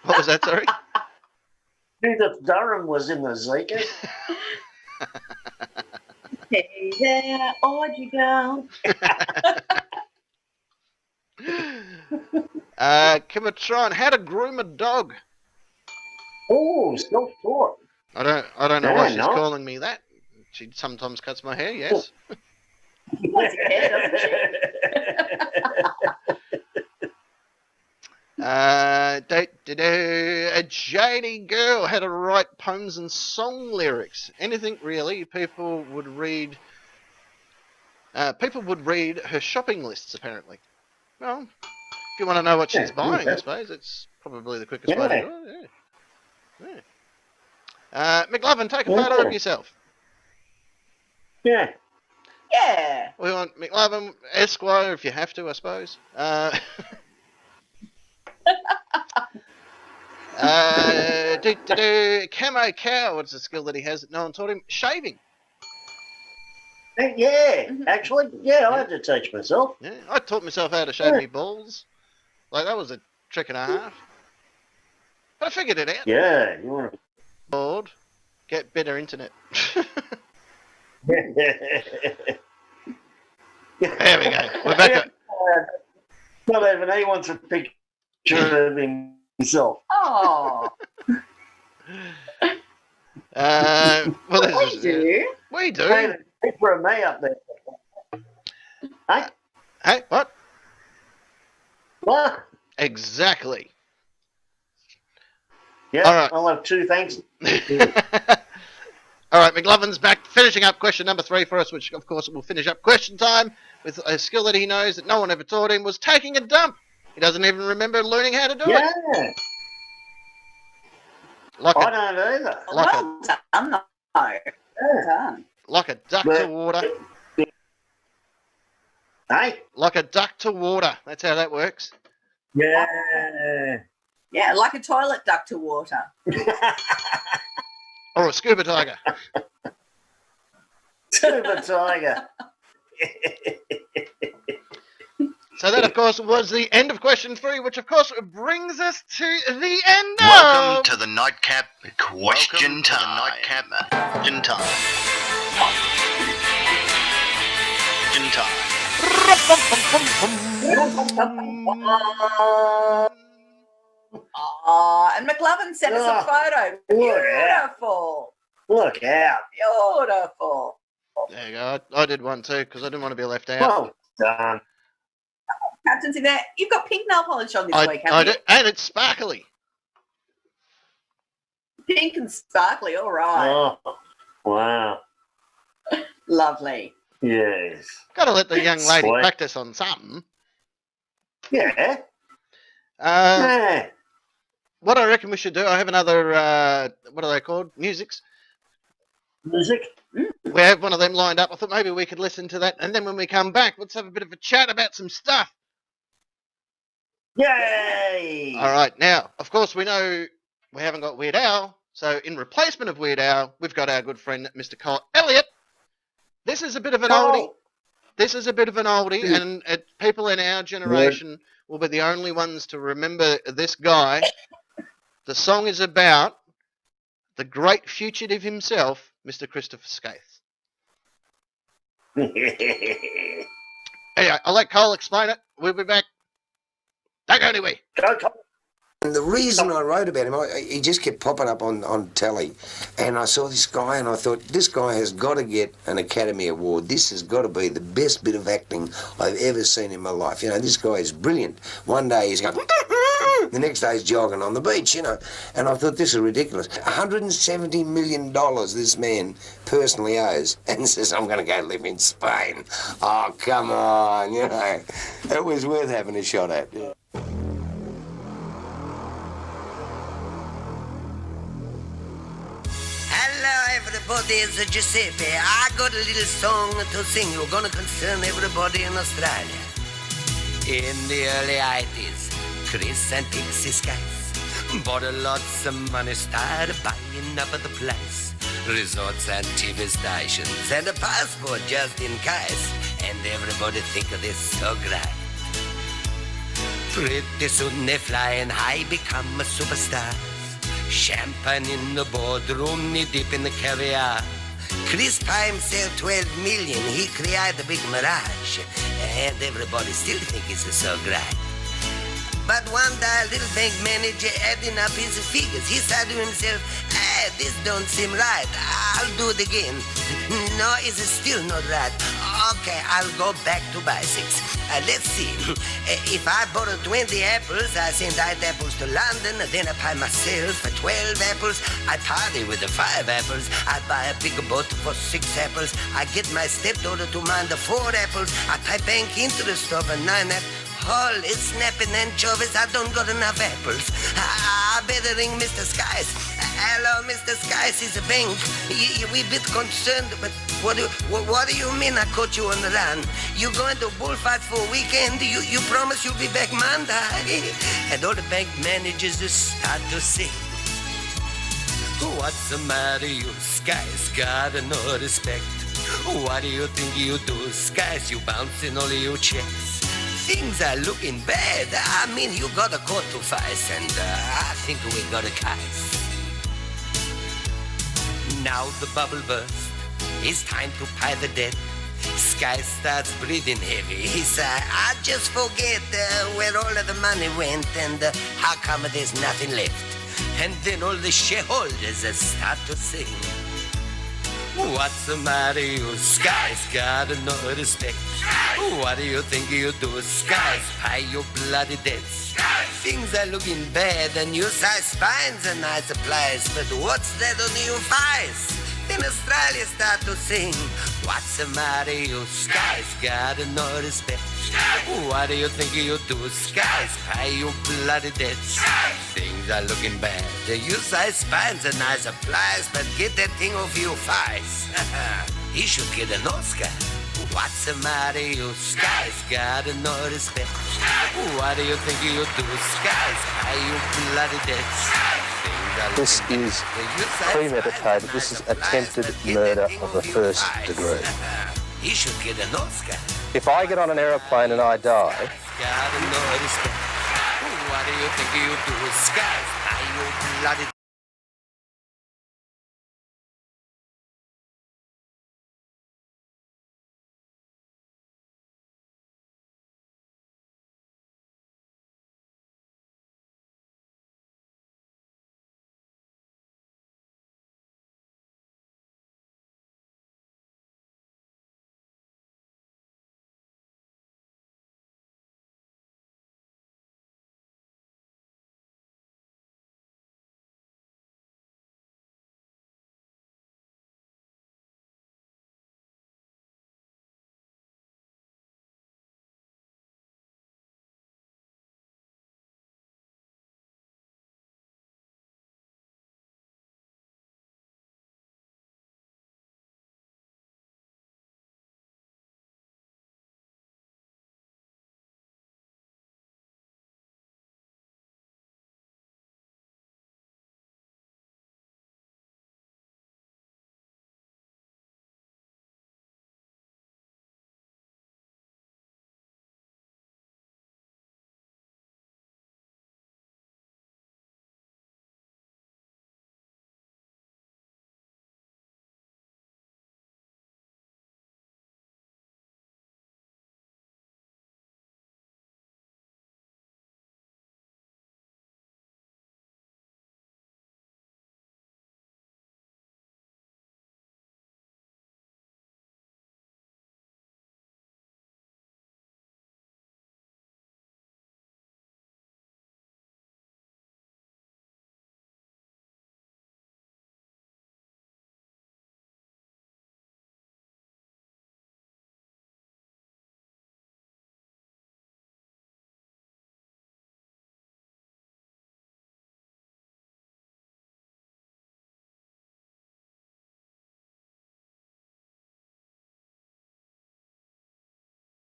F: What was that, sorry?
B: Judith Durham was in the Zekas.
C: Hey there, orgy girl.
F: Kivatron, how to groom a dog.
B: Oh, self-taught.
F: I don't know why she's calling me that. She sometimes cuts my hair, yes.
C: Likes a cat, doesn't she?
F: A JD girl had to write poems and song lyrics. Anything really people would read People would read her shopping lists, apparently. Well, if you want to know what she's buying, I suppose it's probably the quickest way to do it. Yeah. McLovin, take a photo of yourself.
B: Yeah.
C: Yeah.
F: We want McLovin, Esquire, if you have to, I suppose. Camo cow, what's the skill that he has that no one taught him? Shaving.
B: Yeah, actually, I had to teach myself.
F: Yeah, I taught myself how to shave me balls. Like, that was a trick and a half. But I figured it out.
B: Yeah, you want to...
F: Bored, get better internet.
B: There
F: There we go. We're back up.
B: Not even he wants a picture of himself.
C: Oh.
F: Well, this
C: We
F: is,
C: do.
F: we do.
B: Hey, there's a picture of me up there. Hey,
F: Hey, what?
B: what?
F: Exactly.
B: Yeah,
F: All right.
B: I'll have two thanks.
F: All right, McLovin's back, finishing up question number 3 for us, which, of course, will finish up question time with a skill that he knows that no one ever taught him, was taking a dump. He doesn't even remember learning how to do
B: Yeah,
F: it. Like
B: I
F: a,
B: don't either.
F: Like
C: Well done, though. Well done.
F: like a duck
B: But-
F: to water.
B: Hey?
F: Like a duck to water. That's how that works.
B: Yeah.
C: Yeah, like a toilet duct to water.
F: Or a scuba tiger.
B: Super tiger.
F: So that, of course, was the end of question 3, which, of course, brings us to the end
A: Welcome
F: of...
A: to the Nightcap Question Time. Question Time. Question Time.
C: Oh, and McLovin sent us a photo.
B: Look out.
C: Beautiful.
B: Look out.
C: Beautiful.
F: There you go. I did one too, because I didn't want to be left out.
B: Well done.
C: Captain, see there. You've got pink nail polish on this week, haven't
F: I
C: you?
F: did, and it's sparkly.
C: Pink and sparkly, all right.
B: Oh, wow.
C: Lovely.
B: Yes.
F: Got to let the young lady
B: Sweet.
F: practice on something.
B: Yeah.
F: Uh,
B: Yeah.
F: What I reckon we should do, I have another, what are they called? Musics.
B: Music.
F: We have one of them lined up. I thought maybe we could listen to that, and then when we come back, let's have a bit of a chat about some stuff.
B: Yay.
F: All right, now, of course, we know we haven't got Weird Al, so in replacement of Weird Al, we've got our good friend, Mr. Cole Elliott. This is a bit of an oldie. This is a bit of an oldie, and people in our generation will be the only ones to remember this guy. The song is about the great fugitive himself, Mr. Christopher Skaith. Anyway, I'll let Cole explain it. We'll be back. Don't go anywhere.
H: And the reason I wrote about him, he just kept popping up on telly. And I saw this guy and I thought, this guy has got to get an Academy Award. This has got to be the best bit of acting I've ever seen in my life. You know, this guy is brilliant. One day he's going, the next day he's jogging on the beach, you know. And I thought, this is ridiculous. $170 million this man personally owes. And says, I'm going to go live in Spain. Oh, come on, you know. It was worth having a shot at. Yeah.
I: Hello everybody, it's Giuseppe. I got a little song to sing. You're gonna concern everybody in Australia. In the early 80s, Chris and Dixie Skies bought a lots of money, started buying up at the place. Resorts and TV stations and a passport just in case. And everybody think of this so great. Pretty soon they flying high, become a superstar. Champagne in the boardroom, knee deep in the caviar. Chris paid himself 12 million, he created a big mirage. And everybody still think it's so great. But one day a little bank manager adding up his figures. He said to himself, this don't seem right. I'll do it again. No, it's still not right. Okay, I'll go back to basics. Let's see. If I borrow 20 apples, I send 8 apples to London. Then I pay myself for 12 apples. I party with the 5 apples. I buy a bigger boat for 6 apples. I get my stepdaughter to mind the 4 apples. I pay bank interest over 9 apples. Holy snapping anchovies, I don't got enough apples. I better ring Mr. Skies. Hello, Mr. Skies, is a bank. We a bit concerned, but what do you mean I caught you on the run? You going to bullfight for a weekend? You promise you'll be back Monday? And all the bank managers just start to sing. What's the matter, you Skies? Got no respect. What do you think you do, Skies? You bouncing all your checks. Things are looking bad. I mean, you got a court to face, and I think we got a case. Now the bubble burst. It's time to pay the debt. Sky starts breathing heavy. He said, I just forget where all of the money went and how come there's nothing left. And then all the shareholders start to sing. What's the matter, you Skies? Got no respect. What do you think you do, Skies? Pay your bloody debts. Things are looking bad, and you say Spain's a nice place, but what's that on your face? Then Australia start to sing. What's the matter, you Skies? Got no respect. What do you think you do, Skies? Pay your bloody debts. Things are looking bad. You say Spain's a nicer place, but get that thing off your face. He should get an Oscar. What's the matter, you Skies? Got no respect. What do you think you do, Skies? Pay your bloody debts.
J: This is premeditated. This is attempted murder of the first degree.
I: He should get an Oscar.
J: If I get on an aeroplane and I die,
I: what do you think you do, Skies? Pay your bloody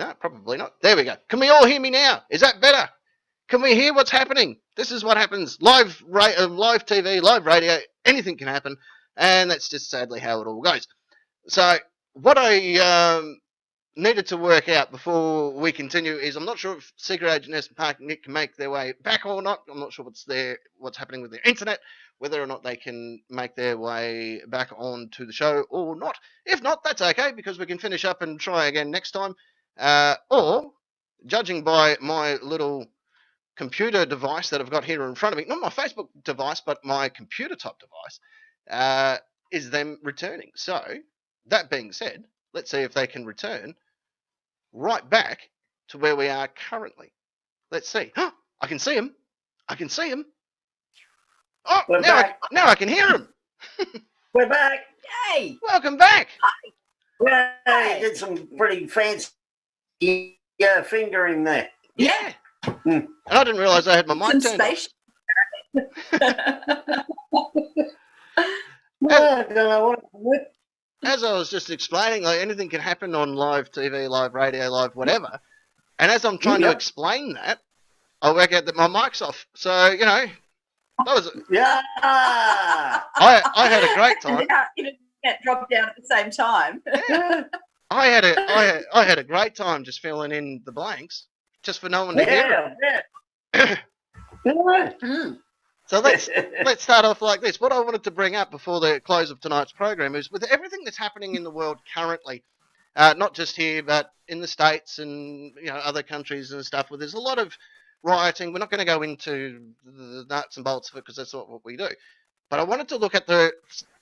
F: No, probably not. There we go. Can we all hear me now? Is that better? Can we hear what's happening? This is what happens. Live TV, live radio, anything can happen. And that's just sadly how it all goes. So what I needed to work out before we continue is I'm not sure if Secret Agent S and Park Nick can make their way back or not. I'm not sure what's happening with their internet, whether or not they can make their way back onto the show or not. If not, that's okay, because we can finish up and try again next time. Or, judging by my little computer device that I've got here in front of me, not my Facebook device, but my computer type device, is them returning. So, that being said, let's see if they can return right back to where we are currently. Let's see. I can see him. I can see him. Oh, now I can hear him.
B: We're back.
C: Yay!
F: Welcome back.
B: Yeah, you did some pretty fancy fingering there.
C: Yeah.
F: And I didn't realise I had my mic
C: Some
F: turned off.
C: space.
B: I don't know what.
F: As I was just explaining, like anything can happen on live TV, live radio, live whatever. And as I'm trying to explain that, I work out that my mic's off. So, you know, that was
B: Yeah.
F: I had a great time.
C: And it dropped down at the same time.
F: I had a great time just filling in the blanks, just for no one to hear it.
B: Yeah.
F: So let's start off like this. What I wanted to bring up before the close of tonight's program is with everything that's happening in the world currently, not just here but in the States and other countries and stuff, where there's a lot of rioting. We're not going to go into the nuts and bolts of it because that's not what we do. But I wanted to look at the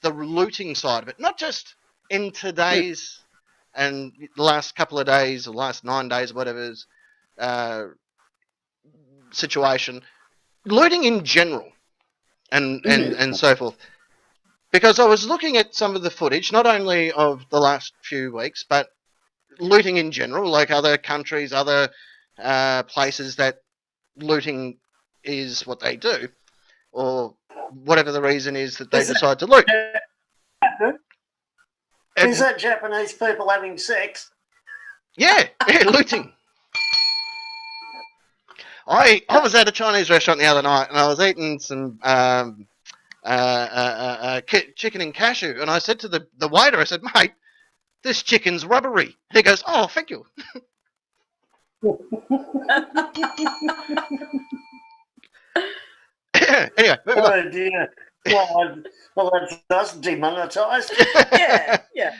F: looting side of it, not just in today's and the last couple of days or last 9 days, whatever's situation, looting in general. And so forth. Because I was looking at some of the footage, not only of the last few weeks, but looting in general, like other countries, other places that looting is what they do, or whatever the reason is that they decide to loot.
B: Is that Japanese people having sex?
F: Yeah, looting. I was at a Chinese restaurant the other night and I was eating some chicken and cashew, and I said to the waiter, I said, "Mate, this chicken's rubbery." He goes, "Oh, thank you." Anyway, moving on.
B: Oh dear. Well, that's demonetised.
C: Yeah.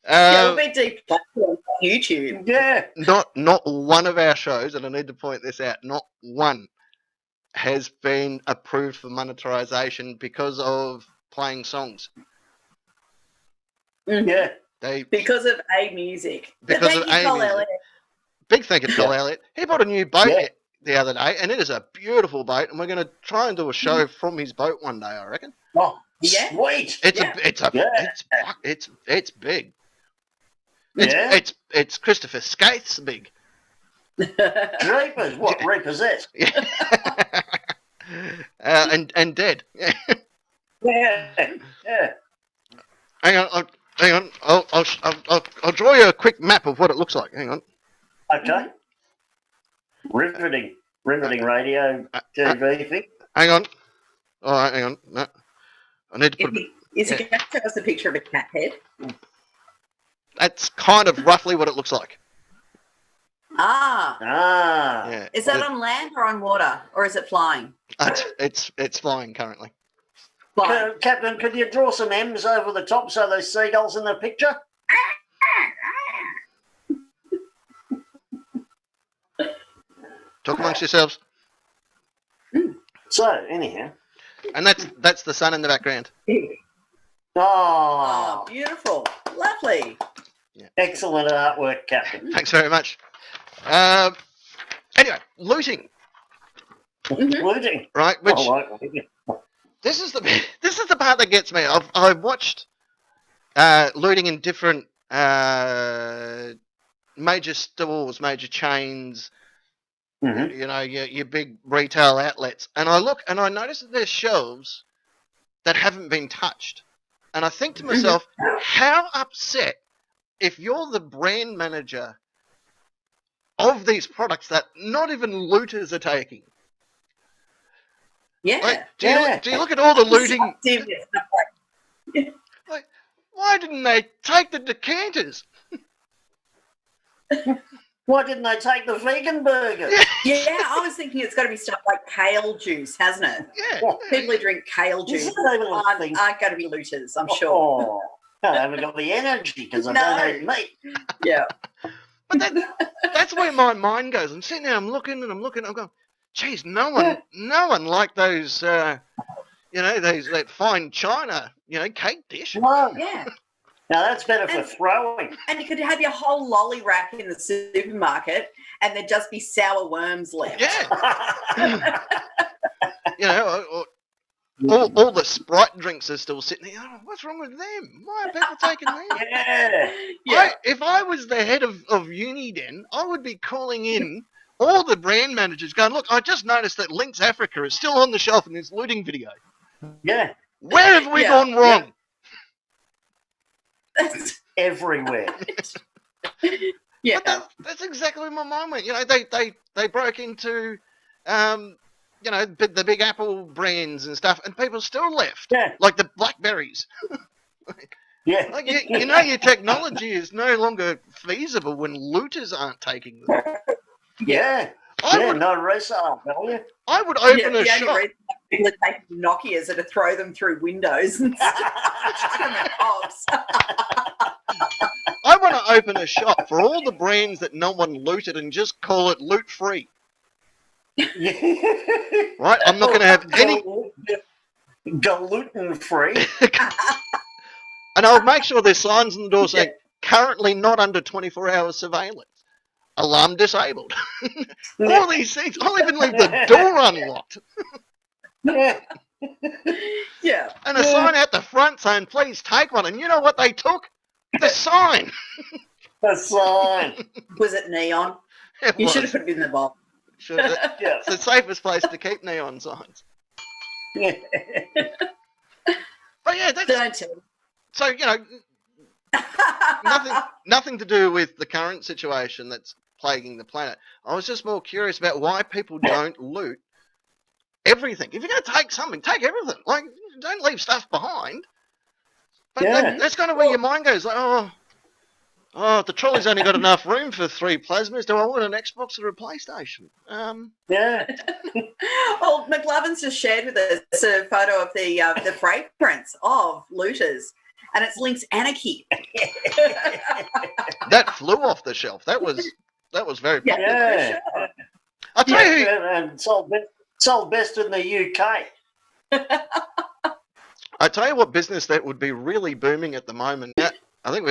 C: We'll be deplatformed on YouTube.
B: Yeah.
F: Not one of our shows, and I need to point this out, not one has been approved for monetization because of playing songs.
B: Yeah.
C: Because of A Music.
F: Because
C: thank
F: of
C: you,
F: A
C: Cole
F: Music.
C: Elliott.
F: Big thank you to Cole Elliott. He bought a new boat the other day, and it is a beautiful boat, and we're going to try and do a show from his boat one day, I reckon.
B: Oh,
C: yeah.
B: Sweet.
F: It's big.
B: Yeah.
F: It's Christopher Skaith's big.
B: Drapers, what, repossessed?
F: And dead.
B: Yeah.
F: Hang on. I'll draw you a quick map of what it looks like. Hang on.
B: Okay. Riveting radio, TV thing.
F: Hang on. All right, hang on. No. I need to put
C: Is he going to show us a picture of a cat head?
F: That's kind of roughly what it looks like.
C: Ah.
F: Yeah.
C: Is that on land or on water, or is it flying?
F: It's flying currently.
B: Flying. Captain, could you draw some M's over the top so there's seagulls in the picture?
F: Talk amongst yourselves.
B: So, anyhow.
F: And that's the sun in the background.
B: Oh,
C: beautiful. Lovely.
F: Yeah.
B: Excellent artwork, Captain.
F: Thanks very much. Anyway, looting.
B: Looting.
F: Right, which
B: looting.
F: this is the part that gets me. I've watched looting in different major stores, major chains, your big retail outlets, and I look and I notice that there's shelves that haven't been touched, and I think to myself, how upset if you're the brand manager of these products that not even looters are taking.
C: Yeah.
F: Like, do you look at all the looting? Like, why didn't they take the decanters?
B: Why didn't they take the vegan burgers?
C: Yeah, I was thinking it's got to be stuff like kale juice, hasn't it?
F: Yeah.
C: People who drink kale juice aren't going to be looters, I'm sure.
B: Oh, I haven't got the energy because I don't eat meat.
C: Yeah.
F: But that's where my mind goes. I'm sitting there, I'm looking, I'm going, geez, no one like those, that fine china, cake dish.
B: No.
C: Yeah.
B: Now that's better for throwing.
C: And you could have your whole lolly rack in the supermarket and there'd just be sour worms left.
F: Yeah. You know, all the Sprite drinks are still sitting there. Oh, what's wrong with them? Why are people taking them?
B: Yeah.
F: If I was the head of YoodleGeddon, I would be calling in all the brand managers going, look, I just noticed that Lynx Africa is still on the shelf in this looting video.
B: Yeah.
F: Where have we gone wrong?
B: Everywhere.
C: Yeah.
F: But that's exactly where my mind went. You know, they broke into, you know, the big Apple brands and stuff, and people still left.
B: Yeah.
F: Like the Blackberries.
B: Yeah.
F: Like you know, your technology is no longer feasible when looters aren't taking them.
B: Yeah. No resale value.
F: I would open a shop.
C: People are taking Nokias and to throw them through windows and chuck them at cops.
F: I want to open a shop for all the brands that no one looted and just call it loot free. Right? I'm not going to have any.
B: Gluten free.
F: And I'll make sure there's signs on the door saying currently not under 24-hour surveillance. Alarm disabled. All these things. I'll even leave the door unlocked.
B: Yeah.
F: And a sign out the front saying, please take one. And you know what they took? The sign.
B: The sign.
C: Was it neon? You should have put it in the box.
F: It's the safest place to keep neon signs.
B: Yeah.
F: But yeah, that's...
C: Don't tell me.
F: So, you know, nothing to do with the current situation that's plaguing the planet. I was just more curious about why people don't loot everything. If you're going to take something, take everything. Like, don't leave stuff behind. But that's kind of where your mind goes. Like, oh, the trolley's only got enough room for 3 plasmas. Do I want an Xbox or a PlayStation?
B: Yeah.
C: Well, McLovin's just shared with us a photo of the fragrance of looters. And it's Lynx Anarchy.
F: That flew off the shelf. That was very popular.
B: Yeah.
F: I'll tell you who,
B: And sold best in the UK.
F: I tell you what business that would be really booming at the moment. I think